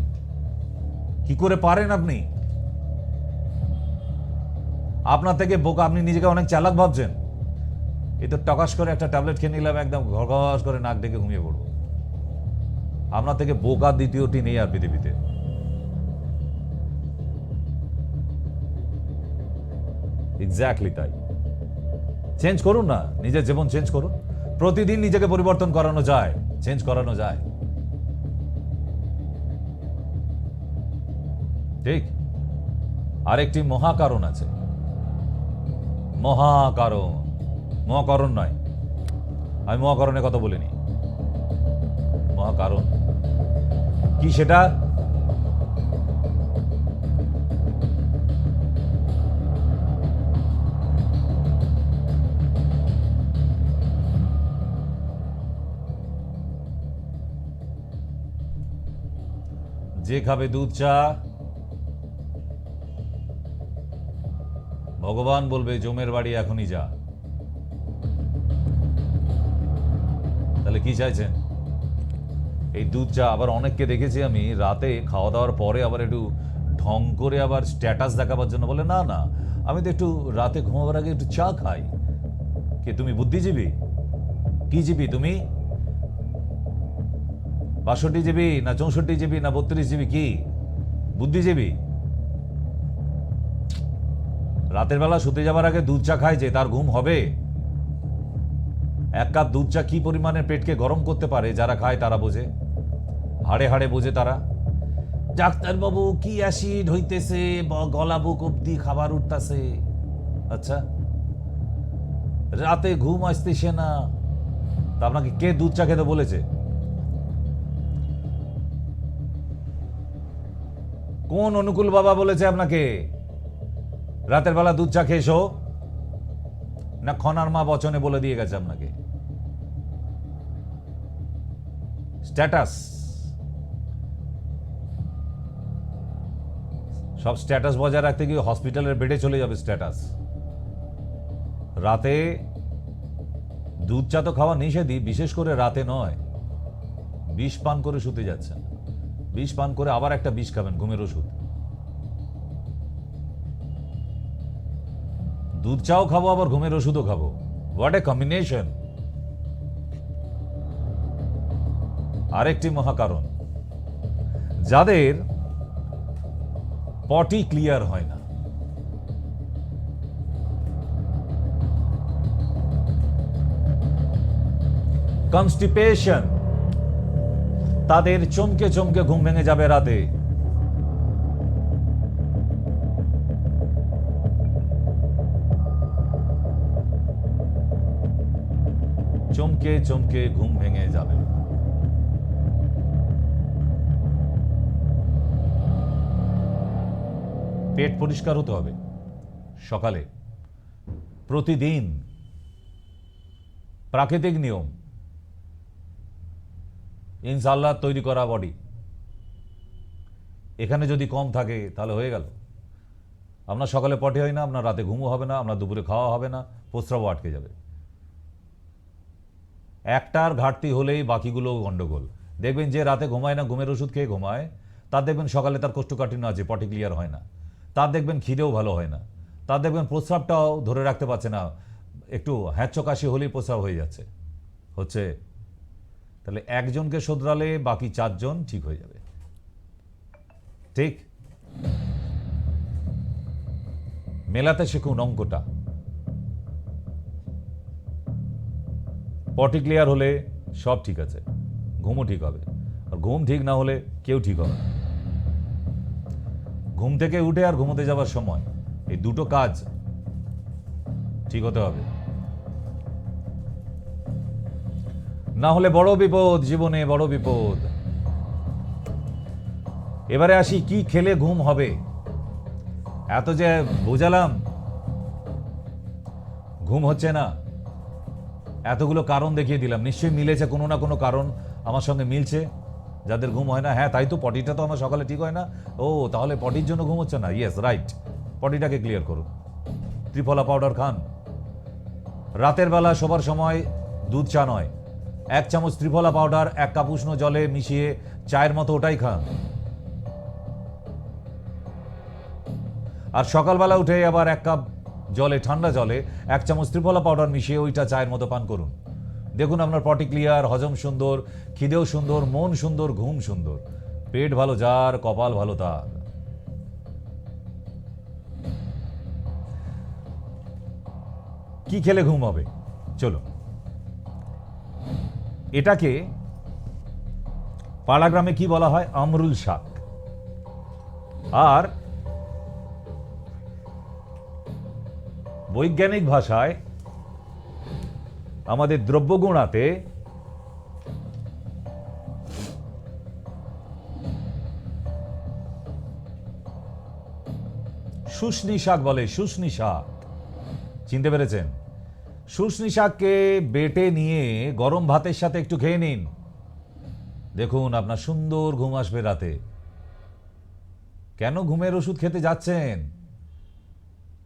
কি করে পারেন আপনি? আপনার থেকে বোকা, আপনি নিজেকে অনেক চালাক ভাবছেন। এই তো টকাশ করে একটা ট্যাবলেট খেয়ে নিলাম, একদম ঘরঘস করে নাক ডেকে ঘুমিয়ে পড়বো। আপনার থেকে বোকা দ্বিতীয়টি নেই আর পৃথিবীতে। এক্স্যাক্টলি তাই। চেঞ্জ করুন না, নিজের জীবন চেঞ্জ করুন। প্রতিদিন নিজেকে পরিবর্তন করানো যায়, চেঞ্জ করানো যায়। ঠিক। আরেকটি মহাকারণ আছে। মহাকারণ, মহাকরণ নয়, আমি মহাকরণের কথা বলিনি। মহাকারণ কি সেটা? যে খাবে দুধ চা ভগবান বলবে জমের বাড়ি এখনই যা। তাহলে কি চাইছেন? এই দুধ চা। আবার অনেককে দেখেছি আমি রাতে খাওয়া দাওয়ার পরে আবার একটু ঢং করে আবার স্ট্যাটাস দেখাবার জন্য বলে, না না আমি তো একটু রাতে ঘুমাবার আগে একটু চা খাই। কে তুমি? বুদ্ধিজীবী? কি জীবী তুমি? ৬২ জিবি না ৬৪ জিবি না ৩২ জিবি? কি বুদ্ধিজীবী? রাতের বেলা শুতে যাবার আগে দুধ চা খায় যে তার ঘুম হবে? 1 কাপ দুধ চা কি পরিমাণে পেটকে গরম করতে পারে যারা খায় তারা বোঝে, হাড়ে হাড়ে বোঝে তারা। ডাক্তারবাবু কি অ্যাসিড হইতেছে, গলা বুক অব্দি খাবার উঠতেছে। আচ্ছা, রাতে ঘুম আসতেছে না, তা আপনাকে কে দুধ চা খেতে বলেছে? কোন অনুকূল বাবা বলেছে আপনাকে রাতের বেলা দুধ চা খেয়েছো? না খনার মা বচনে বলে দিয়ে গেছে আপনাকে? স্ট্যাটাস, সব স্ট্যাটাস বজায় রাখতে গিয়ে হসপিটালের বেডে চলে যাবে স্ট্যাটাস। রাতে দুধ চা তো খাওয়া নিষেধই, বিশেষ করে রাতে নয়। বিষ পান করে শুতে যাচ্ছেন, বিষ পান করে আবার একটা বিষ খাবেন, ঘুমের ওষুধ। দুধ চাও খাবো আবার ঘুমের ওষুধও খাবো। What a combination! আরেকটি মহাকারণ, যাদের পটি ক্লিয়ার হয় না। কনস্টিপেশন, তাদের চমকে চমকে ঘুম ভেঙে যাবে রাতে। চমকে চমকে ঘুম ভেঙে যাবে। পেট পরিষ্কার হতে হবে সকালে প্রতিদিন, প্রাকৃতিক নিয়ম, ইনশাআল্লাহ তৈরি করা বডি। এখানে যদি কম থাকে তাহলে হয়ে গেল। আপনার সকালে পটি হয় না, আপনার রাতে ঘুমও হবে না, আপনার দুপুরে খাওয়া হবে না, প্রস্রাবও আটকে যাবে। একটার ঘাটতি হলেই বাকিগুলো গন্ডগোল। দেখবেন যে রাতে ঘুমায় না, ঘুমের ওষুধ খেয়ে ঘুমায়, তার দেখবেন সকালে তার কোষ্ঠকাঠিন্য আছে, পটি ক্লিয়ার হয় না। তার দেখবেন খিদেও ভালো হয় না। তার দেখবেন প্রস্রাবটাও ধরে রাখতে পারছে না, একটু হ্যাঁচকাশি হলেই প্রস্রাব হয়ে যাচ্ছে, হচ্ছে। তাহলে একজনকে শোধরালে বাকি 4 জন ঠিক হয়ে যাবে, ঠিক? মেলাতে শিখুন অঙ্কটা। পটি ক্লিয়ার হলে সব ঠিক আছে, ঘুমও ঠিক হবে। আর ঘুম ঠিক না হলে কেউ ঠিক হবে না। ঘুম থেকে উঠে আর ঘুমোতে যাবার সময় এই দুটো কাজ ঠিক হতে হবে, না হলে বড় বিপদ, জীবনে বড় বিপদ। এবারে আসি, কি খেলে ঘুম হবে? এত যে বোঝালাম ঘুম হচ্ছে না, এতগুলো কারণ দেখিয়ে দিলাম, নিশ্চয়ই মিলেছে কোনো না কোনো কারণ আমার সঙ্গে মিলছে যাদের ঘুম হয় না। হ্যাঁ তাই তো, পটিটা তো আমার সকালে ঠিক হয় না। ও তাহলে পটির জন্য ঘুম হচ্ছে না? ইয়েস, রাইট, পটিটাকে ক্লিয়ার করুন। ত্রিফলা পাউডার খান। রাতের বেলা শোবার সময় দুধ চা নয়, 1 চামচ ত্রিফলা পাউডার 1 কাপ উষ্ণ জলে মিশিয়ে চায়ের মতো ওটাই খান। আর সকালবেলা উঠে আবার 1 কাপ জলে, ঠান্ডা জলে 1 চামচ ত্রিফলা পাউডার মিশিয়ে ওইটা চায়ের মতো পান করুন। দেখুন আপনার পটি ক্লিয়ার, হজম সুন্দর, খিদেও সুন্দর, মন সুন্দর, ঘুম সুন্দর। পেট ভালো যার, কপাল ভালো তার। কি খেলে ঘুম হবে? চলো, এটাকে পাড়াগ্রামে কি বলা হয়? আমরুল শাক। আর বৈজ্ঞানিক ভাষায় আমাদের দ্রব্যগুণাতে শুষ্নি শাক বলে। শুষ্নি শাক চিনতে পেরেছেন? শুষ্নি শাককে বেটে নিয়ে গরম ভাতের সাথে একটু খেয়ে নিন, দেখুন আপনার সুন্দর ঘুম আসবে রাতে। কেন ঘুমের ওষুধ খেতে যাচ্ছেন?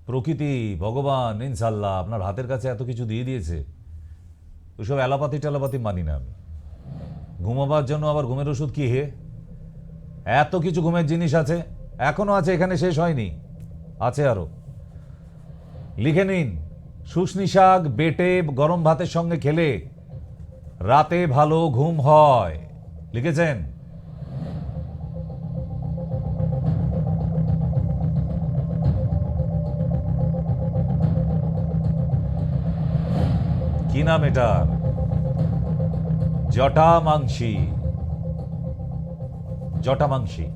প্রকৃতি, ভগবান, ইনশাল্লাহ আপনার হাতের কাছে এত কিছু দিয়ে দিয়েছে। ওইসব অ্যালোপ্যাথি ট্যালোপ্যাথি মানি না আমি। ঘুমাবার জন্য আবার ঘুমের ওষুধ কি হে? এত কিছু ঘুমের জিনিস আছে, এখনো আছে, এখানে শেষ হয়নি, আছে আরো। লিখে নিন, শুষ্নি শাক বেটে গরম ভাতের সঙ্গে খেলে রাতে ভালো ঘুম হয়। লিখেছেন? কি নাম এটার? জটামাংসী। জটামাংসী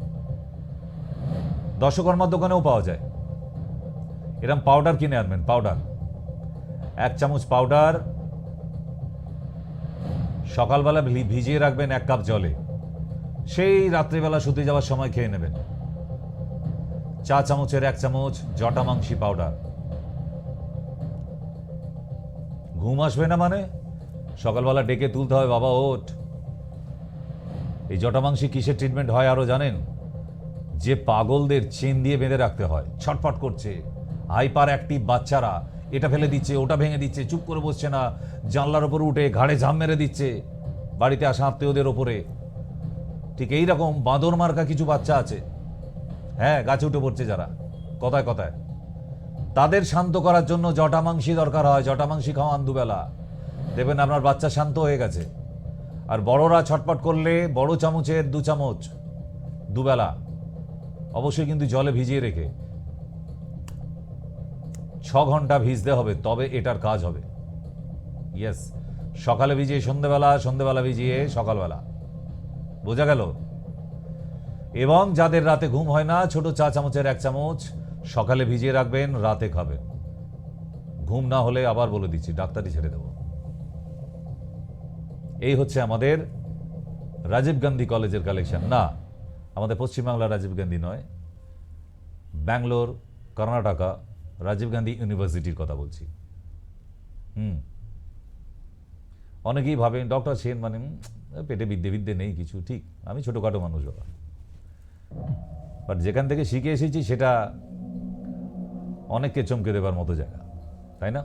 দশকর্মার দোকানেও পাওয়া যায়। এরকম পাউডার কিনে আনবেন, পাউডার 1 চামচ পাউডার সকালবেলা ভিজিয়ে রাখবেন 1 কাপ জলে, সেই রাত্রিবেলা শুতে যাওয়ার সময় খেয়ে নেবেন। চা চামচের 1 চামচ জটামাংসী পাউডার। ঘুম আসবে না মানে সকালবেলা ডেকে তুলতে হয়, বাবা ওঠ। এই জটামাংসী কিসের ট্রিটমেন্ট হয় আরো জানেন? যে পাগলদের চেন দিয়ে বেঁধে রাখতে হয়, ছটফট করছে, হাইপার অ্যাক্টিভ বাচ্চারা এটা ফেলে দিচ্ছে, ওটা ভেঙে দিচ্ছে, চুপ করে বসছে না, জানলার ওপর উঠে ঘাড়ে ঝাম মেরে দিচ্ছে বাড়িতে আসা আত্মীয়দের ওপরে। ঠিক এইরকম বাঁদর মার্কা কিছু বাচ্চা আছে, হ্যাঁ, গাছে উঠে পড়ছে যারা, কথায় কথায়। তাদের শান্ত করার জন্য জটামাংসী দরকার হয়। জটামাংসী খাওয়ান দুবেলা, দেখবেন আপনার বাচ্চা শান্ত হয়ে গেছে। আর বড়রা ছটপট করলে বড় চামচের 2 চামচ দুবেলা, অবশ্যই কিন্তু জলে ভিজিয়ে রেখে 6 ঘন্টা ভিজতে হবে, তবে এটার কাজ হবে। ইয়েস, সকালে ভিজিয়ে সন্ধ্যেবেলা, সন্ধ্যেবেলা ভিজিয়ে সকালবেলা, বোঝা গেল? এবং যাদের রাতে ঘুম হয় না, ছোট চা চামচের 1 চামচ সকালে ভিজিয়ে রাখবেন, রাতে খাবেন। ঘুম না হলে আবার বলে দিচ্ছি, ডাক্তারি ছেড়ে দেব। এই হচ্ছে আমাদের রাজীব গান্ধী কলেজের কালেকশন। না, আমাদের পশ্চিমবাংলার রাজীব গান্ধী নয়, ব্যাঙ্গালোর, কর্ণাটকা রাজীব গান্ধী ইউনিভার্সিটির কথা বলছি। অনেকেই ভাবেন ডক্টর সেন মানে পেটে বিদ্যে বিদ্যে নেই কিছু, ঠিক, আমি ছোটখাটো মানুষ বাবা, বাট যেখান থেকে শিখে এসেছি সেটা অনেককে চমকে দেবার মতো জায়গা, তাই না?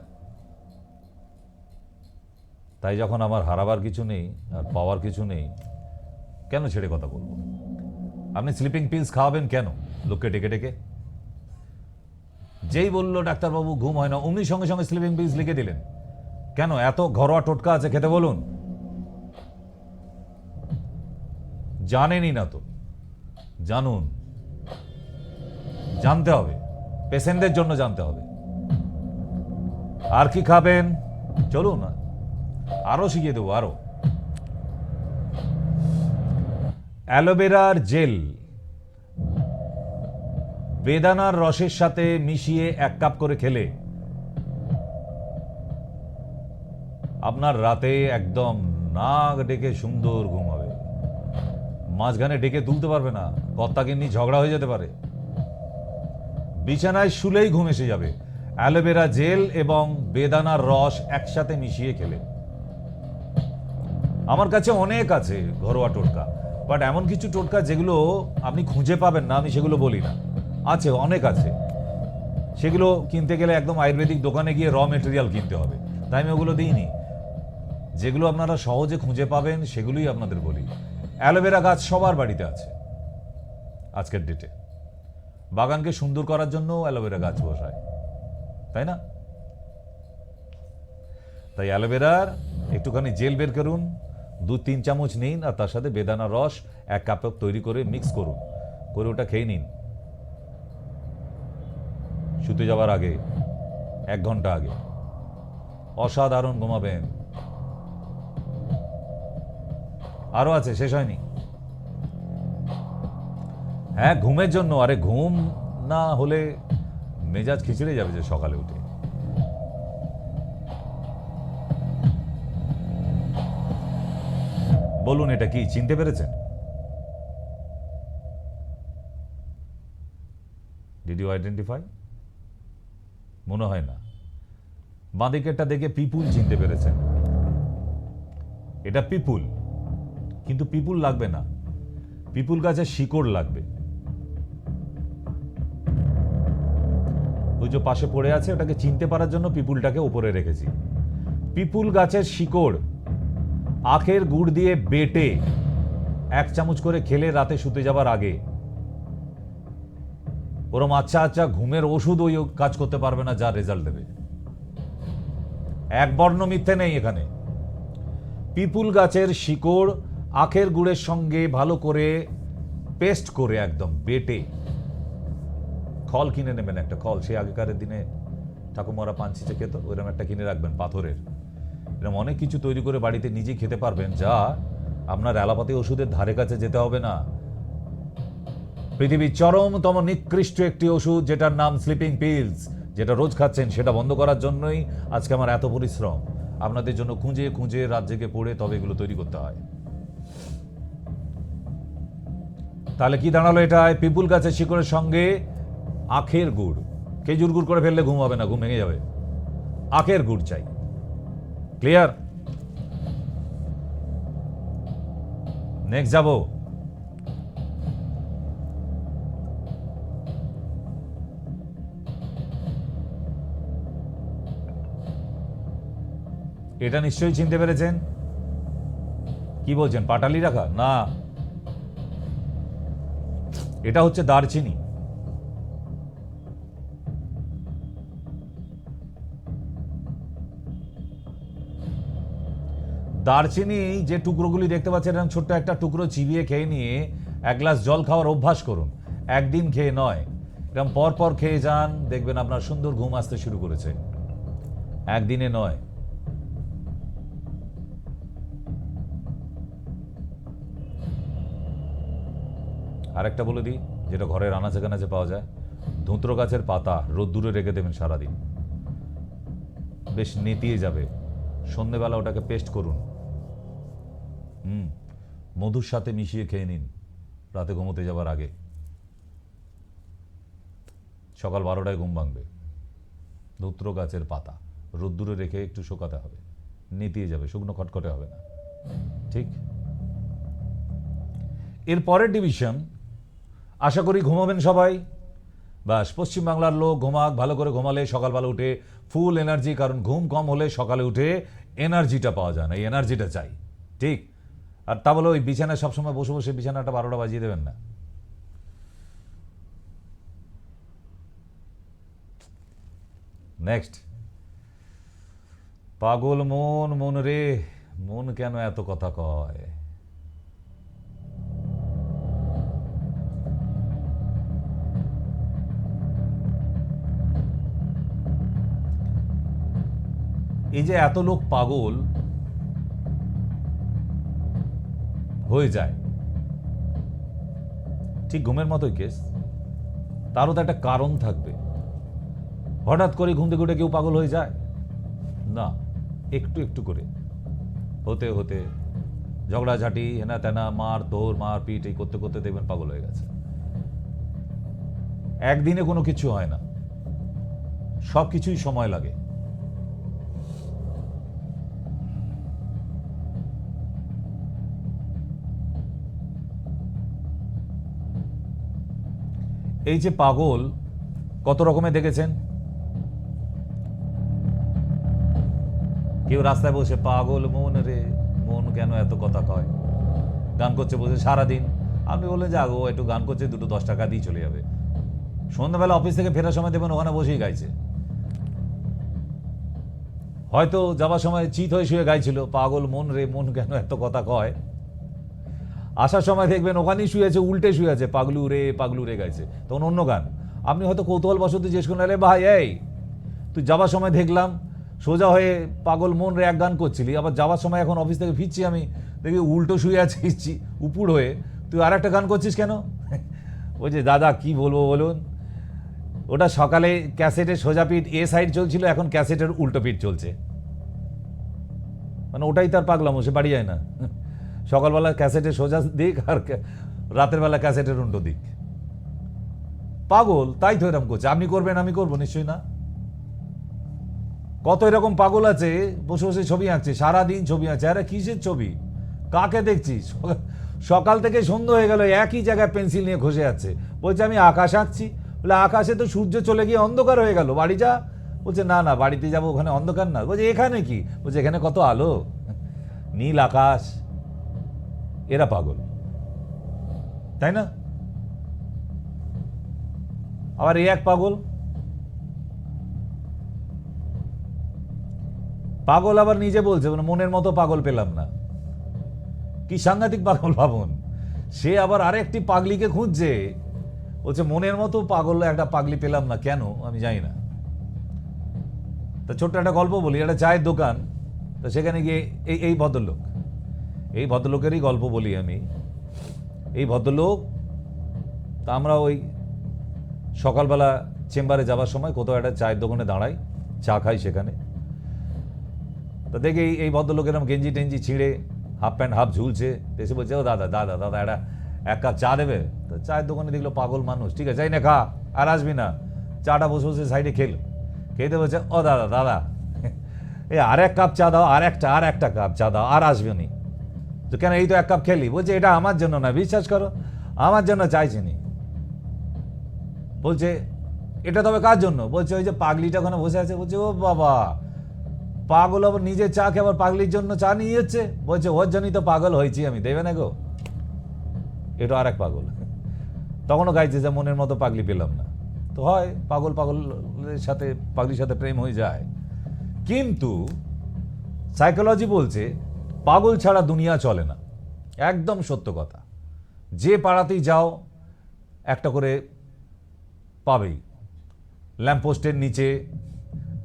তাই যখন আমার হারাবার কিছু নেই আর পাওয়ার কিছু নেই, কেন ছেড়ে কথা বলবো? আপনি স্লিপিং পিলস খাওয়াবেন কেন লোককে ডেকে ডেকে? যেই বললো ডাক্তারবাবু ঘুম হয় না, অমনি সঙ্গে সঙ্গে স্লিপিং পিলস লিখে দিলেন। কেন? এত ঘরোয়া টোটকা আছে, খেতে বলুন। জানেনই না তো, জানুন, জানতে হবে, পেশেন্টদের জন্য জানতে হবে। আর কি খাবেন চলুন, আরো শিখিয়ে দেবো। আরো অ্যালোভেরার জেল বেদানার রসের সাথে মিশিয়ে 1 কাপ করে খেলে আপনার রাতে একদম নাক ডেকে সুন্দর ঘুম হবে। মাঝখানে ডেকে তুলতে পারবে না, কর্তাগিন্নি ঝগড়া হয়ে যেতে পারে। বিছানায় শুলেই ঘুম এসে যাবে অ্যালোভেরা জেল এবং বেদানার রস একসাথে মিশিয়ে খেলে। আমার কাছে অনেক আছে ঘরোয়া টোটকা, বাট এমন কিছু টোটকা যেগুলো আপনি খুঁজে পাবেন না, আমি সেগুলো বলি না। আছে, অনেক আছে। সেগুলো কিনতে গেলে একদম আয়ুর্বেদিক দোকানে গিয়ে র মেটেরিয়াল কিনতে হবে, তাই আমি ওগুলো দিইনি। যেগুলো আপনারা সহজে খুঁজে পাবেন সেগুলোই আপনাদের বলি। অ্যালোভেরা গাছ সবার বাড়িতে আছে আজকের ডেটে। বাগানকে সুন্দর করার জন্য অ্যালোভেরা গাছ বসায়, তাই না? তাই অ্যালোভেরার একটুখানি জেল বের করুন, 2-3 চামচ নিন, আর তার সাথে বেদানা রস 1 কাপ তৈরি করে মিক্স করুন, করে ওটা খেয়ে নিন শুতে যাওয়ার আগে, 1 ঘন্টা আগে। অসাধারণ ঘুমাবেন। আরো আছে, শেষ হয়নি। হ্যাঁ, ঘুমের জন্য। আরে ঘুম না হলে মেজাজ খিচড়ে যাবে যে সকালে উঠে। বলুন এটা কি, চিনতে পেরেছেন? Did you identify? মনে হয় না। বাঁদিকেরটা দেখে পিপুল চিনতে পেরেছেন। এটা পিপুল, কিন্তু পিপুল লাগবে না, পিপুল গাছের শিকড় লাগবে। ওই যে পাশে পড়ে আছে, ওটাকে চিনতে পারার জন্য পিপুলটাকে উপরে রেখেছি। পিপুল গাছের শিকড় আখের গুড় দিয়ে বেটে 1 চামচ করে খেলে রাতে শুতে যাবার আগে, ওরম আচ্ছা আচ্ছা ঘুমের ওষুধ ওই কাজ করতে পারবে না যা রেজাল্ট দেবে। এক বর্ণ মিথ্যে নেই এখানে। পিপুল গাছের শিকড় আখের গুড়ের সঙ্গে ভালো করে পেস্ট করে একদম বেটে, খল কিনে নেবেন একটা খল, সে আগেকার দিনে ঠাকুমারা পাঞ্চিতে খেত, ওইরকম একটা কিনে রাখবেন পাথরের। এরকম অনেক কিছু তৈরি করে বাড়িতে নিজে খেতে পারবেন, যা আপনার অ্যালোপ্যাথি ওষুধের ধারে কাছে যেতে হবে না। পৃথিবীর চরমতম নিকৃষ্ট একটি ওষুধ, যেটার নাম স্লিপিং পিলস, যেটা রোজ খাচ্ছেন, সেটা বন্ধ করার জন্যই আজকে আমার এত পরিশ্রম। আপনাদের জন্য খুঁজে খুঁজে রাত জেগে পড়ে তবে এগুলো তৈরি করতে হয়। তাহলে কি দাঁড়ালো এটায়? পিপুল গাছের শিকড়ের সঙ্গে আখের গুড়। খেজুর গুড় করে ফেললে ঘুম হবে না, ঘুম ভেঙে যাবে। আখের গুড় চাই। ক্লিয়ার? নেক্সট যাব। এটা নিশ্চয়ই চিনতে পেরেছেন। কি বলছেন, পাটালি রাখা? না, এটা হচ্ছে দারচিনি। দারচিনি যে টুকরোগুলি দেখতে পাচ্ছেন, এরকম ছোট্ট একটা টুকরো চিবিয়ে খেয়ে নিয়ে 1 গ্লাস জল খাওয়ার অভ্যাস করুন। একদিন খেয়ে নয়, এরকম পর পর খেয়ে যান, দেখবেন আপনার সুন্দর ঘুম আসতে শুরু করেছে। একদিনে নয়। আরেকটা বলে দিই, যেটা ঘরের আনাচে কানাচে পাওয়া যায়, ধুতরো গাছের পাতা রোদ্দুরে রেখে দেবেন সারাদিন, বেশ নেতিয়ে যাবে। সন্ধ্যেবেলা ওটাকে পেস্ট করুন, মধুর সাথে মিশিয়ে খেয়ে নিন রাতে ঘুমোতে যাবার আগে। সকাল 12টায় ঘুম ভাঙবে। ধুতরো গাছের পাতা রোদ্দুরে রেখে একটু শুকাতে হবে, নেতিয়ে যাবে, শুকনো খটখটে হবে না। ঠিক? এর পরের ডিভিশন, আশা করি ঘুমাবেন সবাই। বাস, পশ্চিমবাংলার লোক ঘুমাক, ভালো করে ঘুমালে সকালবেলা উঠে ফুল এনার্জি, কারণ ঘুম কম হলে সকালে উঠে এনার্জিটা পাওয়া যায় না, এই এনার্জিটা চাই। ঠিক? আর তা বলে ওই বিছানায় সবসময় বসে বসে বিছানাটা 12টা বাজিয়ে দেবেন না। নেক্সট, পাগল মন, মন রে মন কেন এত কথা কয়? এই যে এত লোক পাগল হয়ে যায়, ঠিক ঘুমের মতোই কেস, তারও তো একটা কারণ থাকবে। হঠাৎ করে ঘুম থেকে উঠে কেউ পাগল হয়ে যায় না, একটু একটু করে হতে হতে ঝগড়াঝাটি, হেনা তেনা, মার তোর, মার পিট, এই করতে করতে দেখবেন পাগল হয়ে গেছে। একদিনে কোনো কিছু হয় না, সব কিছুই সময় লাগে। এই যে পাগল কত রকমের দেখেছেন? কেউ রাস্তায় বসে পাগল মন রে মন কেন এত কথা কয়, গান করছে বসে সারাদিন। আপনি বললেন যে আগো একটু গান করছে, দুটো 10 টাকা দিয়ে চলে যাবে। সন্ধ্যাবেলা অফিস থেকে ফেরার সময় দেখবেন ওখানে বসেই গাইছে। হয়তো যাবার সময় চিত হয়ে শুয়ে গাইছিল পাগল মন রে মন কেন এত কথা কয়। আসার সময় দেখবেন ওখানেই শুয়ে আছে, উল্টে শুয়ে আছে, পাগলু রে গাইছে, তখন অন্য গান। আপনি হয়তো কৌতূহল বসত জিজ্ঞেস করলেন, আরে ভাই এই তুই যাবার সময় দেখলাম সোজা হয়ে পাগল মন রে এক গান করছিলি, আবার যাওয়ার সময় এখন অফিস থেকে ফিরছি আমি দেখি উল্টো শুয়ে আছিস উপুড় হয়ে, তুই আর একটা গান করছিস কেন? বলছে দাদা কি বলবো বলুন, ওটা সকালে ক্যাসেটের সোজা পিঠ এ সাইড চলছিল, এখন ক্যাসেটের উল্টো পিঠ চলছে। মানে ওটাই তার পাগলামো, সে বাড়ি যায় না। সকালবেলা ক্যাসেটের সোজা দিক আর রাতের বেলা ক্যাসেটের উল্টো দিক। পাগল তাই তো এরকম করছে। আপনি করবেন, আমি করবো? নিশ্চয়ই না। কত এরকম পাগল আছে বসে বসে ছবি আঁকছে, সারাদিন ছবি আঁকছে। আরে কিসের ছবি, কাকে দেখছিস? সকাল থেকে সন্ধ্যা হয়ে গেল একই জায়গায় পেন্সিল নিয়ে ঘষে যাচ্ছে, বলছে আমি আকাশ আঁকছি। বলে আকাশে তো সূর্য চলে গিয়ে অন্ধকার হয়ে গেল, বাড়ি যা। বলছে না না বাড়িতে যাবো, ওখানে অন্ধকার না। বলছে এখানে কি? বলছে এখানে কত আলো, নীল আকাশ। এরা পাগল, তাই না? আবার এই এক পাগল, পাগল আবার নিজে বলছে মানে মনের মতো পাগল পেলাম না। কি সাংঘাতিক পাগল ভাবুন। সে আবার আরেকটি পাগলিকে খুঁজছে, বলছে মনের মতো পাগল একটা পাগলি পেলাম না, কেন আমি জানি না। তা ছোট্ট একটা গল্প বলি। একটা চায়ের দোকান, তো সেখানে গিয়ে এই ভদ্রলোকেরই গল্প বলি আমি। এই ভদ্রলোক, তা আমরা ওই সকালবেলা চেম্বারে যাবার সময় কোথাও একটা চায়ের দোকানে দাঁড়াই, চা খাই সেখানে। তা দেখে এই ভদ্রলোক এরকম গেঞ্জি টেঞ্জি ছিঁড়ে, হাফ প্যান্ট হাফ ঝুলছে, এসে বলছে ও দাদা দাদা দাদা একটা এক কাপ চা দেবে? তো চায়ের দোকানে দেখলো পাগল মানুষ, ঠিক আছে যাই না খা, আর আসবি না। চাটা বসে বসে সাইডে খেতে বলছে ও দাদা দাদা এই আর এক কাপ চা দাও, আর একটা কাপ চা দাও, আর আসবে নি। তো কেন, এই তো এক কাপ খেলি? বলছে এটা আমার জন্য না, বিশ্বাস করো আমার জন্য চাইছি নি। বলছে এটা তবে কার জন্য? বলছে ওই যে পাগলিটা ওখানে বসে আছে। বলছে ও বাবা, পাগল আবার নিজে চা খেয়ে আবার পাগলির জন্য চা নিয়ে যাচ্ছে। বলছে ওর জন্যই তো পাগল হয়েছি আমি, দেবে না গো। এটা আর এক পাগল, তখনও গাইছে যে মনের মতো পাগলি পেলাম না। তো হয় পাগলের সাথে, পাগলির সাথে প্রেম হয়ে যায়। কিন্তু সাইকোলজি বলছে পাগল ছাড়া দুনিয়া চলে না। একদম সত্য কথা। যে পাড়াতেই যাও একটা করে পাবেই, ল্যাম্পপোস্টের নিচে,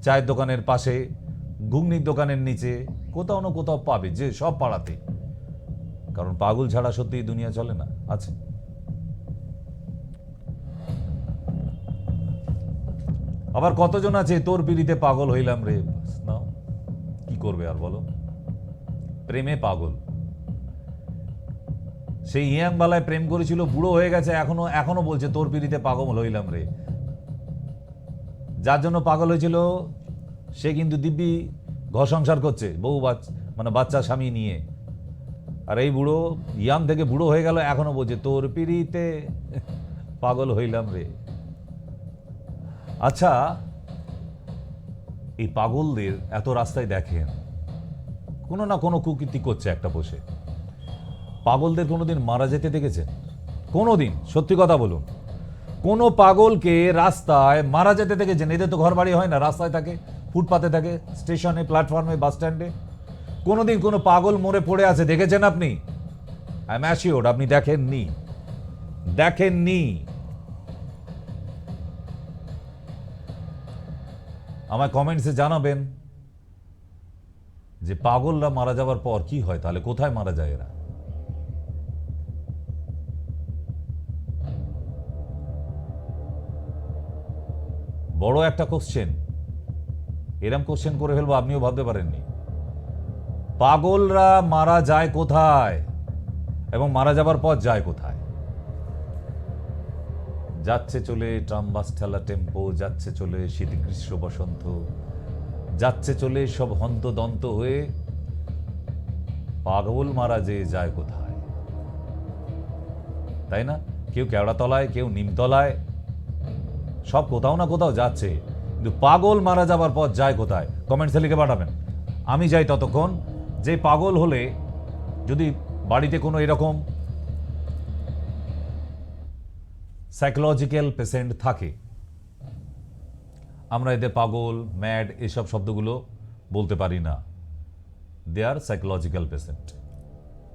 চায়ের দোকানের পাশে, ঘুগনির দোকানের নিচে, কোথাও না কোথাও পাবে, যে সব পাড়াতে। কারণ পাগল ছাড়া সত্যি দুনিয়া চলে না, আছে। আবার কতজন আছে তোর পিড়িতে পাগল হইলাম রে, নাও কি করবে আর বলো, প্রেমে পাগল। সেই ইয়াং বেলায় প্রেম করেছিল, বুড়ো হয়ে গেছে, এখনো বলছে তোর পিড়িতে পাগল হইলাম রে। যার জন্য পাগল হয়েছিল সে কিন্তু দিব্যি ঘর সংসার করছে, বউ বাচ্চা স্বামী নিয়ে। আর এই বুড়ো ইয়াং থেকে বুড়ো হয়ে গেল, এখনো বলছে তোর পিড়িতে পাগল হইলাম রে। আচ্ছা, এই পাগলদের এত রাস্তায় দেখেন, কোনো না কোনো কুকীর্তি করছে একটা বসে। পাগলদের কোনোদিন মারা যেতে দেখেছেন? কোনোদিন? সত্যি কথা বলুন। কোনো পাগলকে রাস্তায় মারা যেতে দেখেছেন? এদের তো ঘর বাড়ি হয় না, রাস্তায় থাকে, ফুটপাতে থাকে, স্টেশনে, প্ল্যাটফর্মে, বাস স্ট্যান্ডে। কোনোদিন কোনো পাগল মরে পড়ে আছে দেখেছেন আপনি? আই এম অ্যাসিওর্ড আপনি দেখেননি, দেখেননি। আমায় কমেন্টসে জানাবেন যে পাগলরা মারা যাওয়ার পর কি হয়, তাহলে কোথায় মারা যায় এরা? বড় একটা কোশ্চেন, এরম কোশ্চেন করে ফেলবো আপনিও ভাবতে পারেননি। পাগলরা মারা যায় কোথায় এবং মারা যাবার পর যায় কোথায়? যাচ্ছে চলে ট্রাম, বাস, ঠেলা, টেম্পো, যাচ্ছে চলে শীত, গ্রীষ্ম, বসন্ত, যাচ্ছে চলে সব হন্ত দন্ত হয়ে পাগল মারা যে যায় কোথায়, তাই না? কেউ কেওড়াতলায়, কেউ নিমতলায়, সব কোথাও না কোথাও যাচ্ছে, কিন্তু পাগল মারা যাবার পর যায় কোথায়? কমেন্টসে লিখে পাঠাবেন। আমি যাই ততক্ষণ যে পাগল হলে, যদি বাড়িতে কোনো এরকম সাইকোলজিক্যাল পেশেন্ট থাকে, আমরা এদের পাগল, ম্যাড এসব শব্দগুলো বলতে পারি না। দে আর সাইকোলজিক্যাল পেশেন্ট।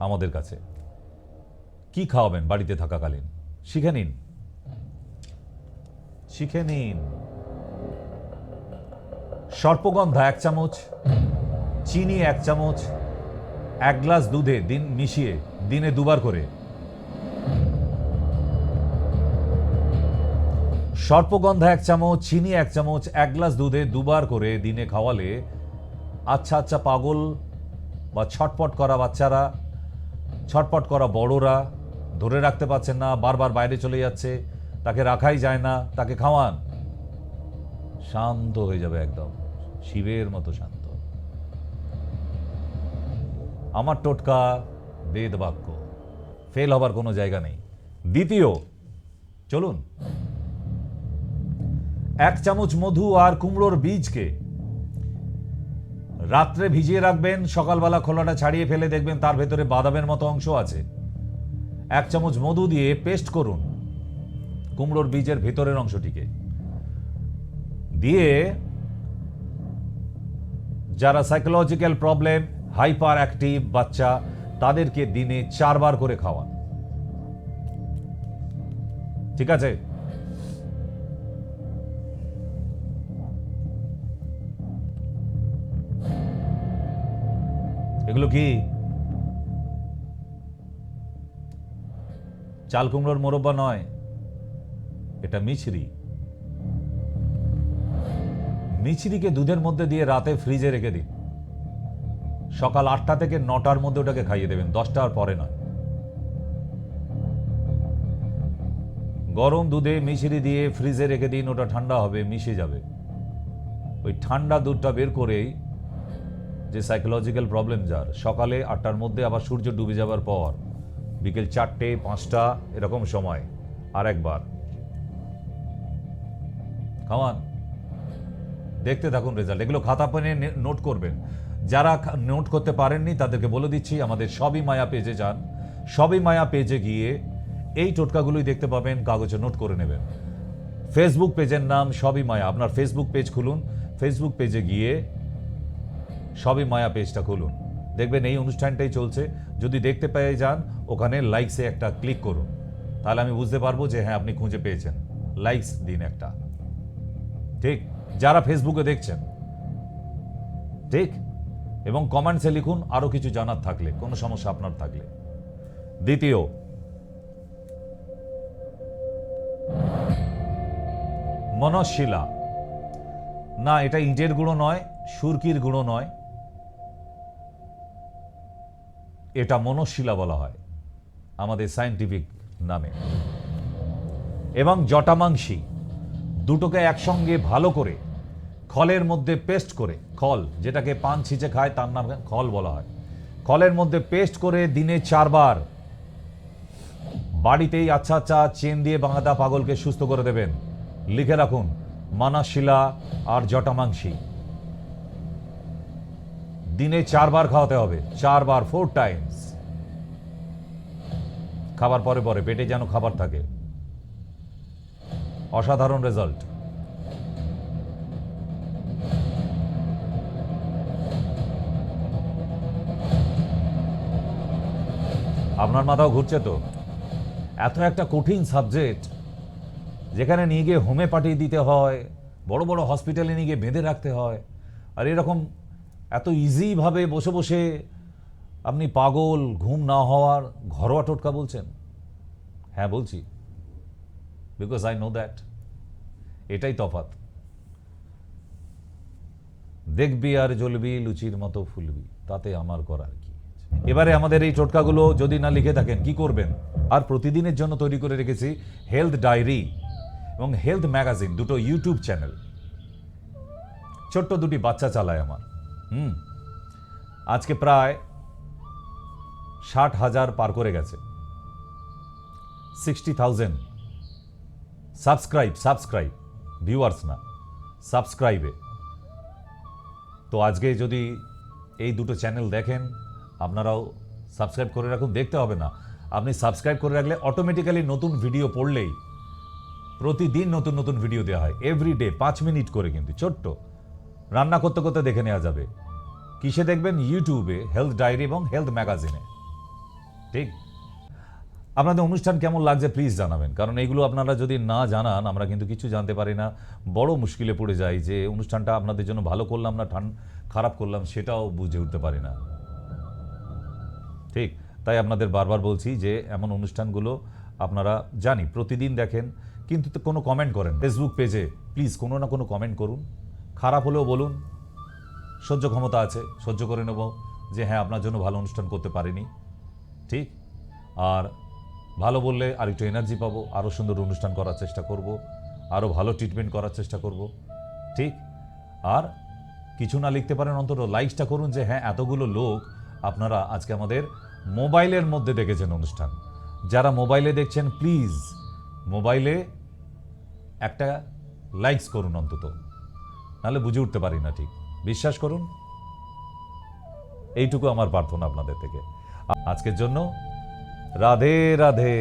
আমাদের কাছে কি খাওয়াবেন বাড়িতে থাকাকালীন? শিখে নিন, শিখে নিন। সর্পগন্ধা 1 চামচ, চিনি 1 চামচ, 1 গ্লাস দুধে দিন মিশিয়ে দিনে 2 বার করে। সর্পগন্ধা 1 চামচ, চিনি 1 চামচ, 1 গ্লাস দুধে 2 বার করে দিনে খাওয়ালে আচ্ছা আচ্ছা পাগল বা ছটপট করা বাচ্চারা, ছটপট করা বড়রা, ধরে রাখতে পারছেন না, বারবার বাইরে চলে যাচ্ছে, তাকে রাখাই যায় না, তাকে খাওয়ান, শান্ত হয়ে যাবে, একদম শিবের মতো শান্ত। আমার টোটকা বেদ বাক্য, ফেল হবার কোনো জায়গা নেই। দ্বিতীয়, চলুন, 1 চামচ মধু আর কুমড়োর বীজকে রাত্রে ভিজিয়ে রাখবেন, সকালবেলা খোলাটা ছাড়িয়ে ফেলে দেখবেন তার ভেতরে বাদামের মতো অংশ আছে। 1 চামচ মধু দিয়ে পেস্ট করুন কুমড়োর বীজের ভেতরের অংশটিকে দিয়ে। যারা সাইকোলজিক্যাল প্রবলেম, হাইপার অ্যাক্টিভ বাচ্চা, তাদেরকে দিনে 4 বার করে খাওয়ান, ঠিক আছে? এগুলো কি? চাল কুমড়োর মোরব্বা নয়, এটা মিছরি। মিছরিকে দুধের মধ্যে দিয়ে রাতে ফ্রিজে রেখে দিন, সকাল 8টা থেকে 9টার মধ্যে ওটাকে খাইয়ে দেবেন, 10টার পরে নয়। গরম দুধে মিছরি দিয়ে ফ্রিজে রেখে দিন, ওটা ঠান্ডা হবে, মিশে যাবে। ওই ঠান্ডা দুধটা বের করেই, যে সাইকোলজিক্যাল প্রবলেম যার, সকালে 8টার মধ্যে, আবার সূর্য ডুবে যাবার পর বিকেল 4টে 5টা এরকম সময় আর একবার খাওয়ান, দেখতে থাকুন রেজাল্ট। এগুলো খাতা পেনে নোট করবেন। যারা নোট করতে পারেননি তাদেরকে বলে দিচ্ছি, আমাদের সবই মায়া পেজে যান, সবই মায়া পেজে গিয়ে এই টোটকাগুলোই দেখতে পাবেন, কাগজে নোট করে নেবেন। ফেসবুক পেজের নাম সবই মায়া, আপনার ফেসবুক পেজ খুলুন, ফেসবুক পেজে গিয়ে সবই মায়া পেজটা খুলুন, দেখবেন এই অনুষ্ঠানটাই চলছে। যদি দেখতে পেয়ে যান, ওখানে লাইকসে একটা ক্লিক করুন, তাহলে আমি বুঝতে পারবো যে হ্যাঁ আপনি খুঁজে পেয়েছেন। লাইকস দিন একটা, ঠিক? যারা ফেসবুকে দেখছেন, ঠিক? এবং কমেন্টসে লিখুন আরো কিছু জানার থাকলে, কোনো সমস্যা আপনার থাকলে। দ্বিতীয়, মনশিলা না, এটা ইটের গুঁড়ো নয়, সুরকির গুঁড়ো নয়, এটা মনশিলা বলা হয় আমাদের সায়েন্টিফিক নামে। এবং জটামাংসী, দুটোকে একসঙ্গে ভালো করে খলের মধ্যে পেস্ট করে, খল যেটাকে পান ছিঁচে খায় তার নাম খল বলা হয়, খলের মধ্যে পেস্ট করে দিনে 4 বার বাড়িতেই আচ্ছা আচ্ছা চেন দিয়ে বাঁধা পাগলকে সুস্থ করে দেবেন। লিখে রাখুন, মনশিলা আর জটামাংসী, দিনে 4 বার খাওয়াতে হবে, 4 বার, 4 টাইমস। খাবার পরে পরে পেটে যেন খাবার থাকে। অসাধারণ রেজাল্ট। আপনার মাথাও ঘুরছে তো? এত একটা কঠিন সাবজেক্ট, যেখানে নিয়ে গিয়ে হোমে পাঠিয়ে দিতে হয়, বড় বড় হসপিটালে নিয়ে গিয়ে বেঁধে রাখতে হয়, আর এরকম এত ইজিভাবে বসে বসে আপনি পাগল, ঘুম না হওয়ার ঘরোয়া টোটকা বলছেন। হ্যাঁ বলছি, বিকজ আই নো দ্যাট। এটাই তফাৎ। দেখবি আর জ্বলবি, লুচির মতো ফুলবি, তাতে আমার করার কি। এবারে আমাদের এই টোটকাগুলো যদি না লিখে থাকেন কি করবেন? আর প্রতিদিনের জন্য তৈরি করে রেখেছি হেলথ ডায়েরি এবং হেলথ ম্যাগাজিন, দুটো ইউটিউব চ্যানেল। ছোট্ট দুটি বাচ্চা চালায় আমার। আজকে প্রায় 60,000 পার করে গেছে, 60,000 সাবস্ক্রাইব, ভিউয়ার্স না, সাবস্ক্রাইবে। তো আজকে যদি এই দুটো চ্যানেল দেখেন, আপনারাও সাবস্ক্রাইব করে রাখুন। দেখতে হবে না, আপনি সাবস্ক্রাইব করে রাখলে অটোমেটিক্যালি নতুন ভিডিও পড়লেই প্রতিদিন নতুন নতুন ভিডিও দেওয়া হয়, এভরিডে 5 মিনিট করে, কিন্তু ছোট্ট, রান্না করতে করতে দেখে নেওয়া যাবে। কিসে দেখবেন? ইউটিউবে, হেলথ ডায়েরি এবং হেলথ ম্যাগাজিনে। ঠিক? আপনাদের অনুষ্ঠান কেমন লাগছে প্লিজ জানাবেন, কারণ এইগুলো আপনারা যদি না জানান আমরা কিন্তু কিছু জানতে পারি না, বড় মুশকিলে পড়ে যাই যে অনুষ্ঠানটা আপনাদের জন্য ভালো করলাম না খারাপ করলাম সেটাও বুঝে উঠতে পারি না। ঠিক, তাই আপনাদের বারবার বলছি যে এমন অনুষ্ঠানগুলো আপনারা জানি প্রতিদিন দেখেন, কিন্তু তো কোনো কমেন্ট করেন ফেসবুক পেজে, প্লিজ কোনো না কোনো কমেন্ট করুন। খারাপ হলেও বলুন, সহ্য ক্ষমতা আছে, সহ্য করে নেব যে হ্যাঁ আপনার জন্য ভালো অনুষ্ঠান করতে পারিনি। ঠিক, আর ভালো বললে আর একটু এনার্জি পাবো, আরও সুন্দর অনুষ্ঠান করার চেষ্টা করব, আরও ভালো ট্রিটমেন্ট করার চেষ্টা করব। ঠিক, আর কিছু না লিখতে পারেন অন্তত লাইকটা করুন যে হ্যাঁ এতগুলো লোক আপনারা আজকে আমাদের মোবাইলের মধ্যে দেখেছেন অনুষ্ঠান। যারা মোবাইলে দেখছেন প্লিজ মোবাইলে একটা লাইকস করুন অন্তত, নাহলে বুঝে উঠতে পারি না। ঠিক, বিশ্বাস করুন, এইটুকু আমার প্রার্থনা আপনাদের থেকে। আজকের জন্য রাধে রাধে।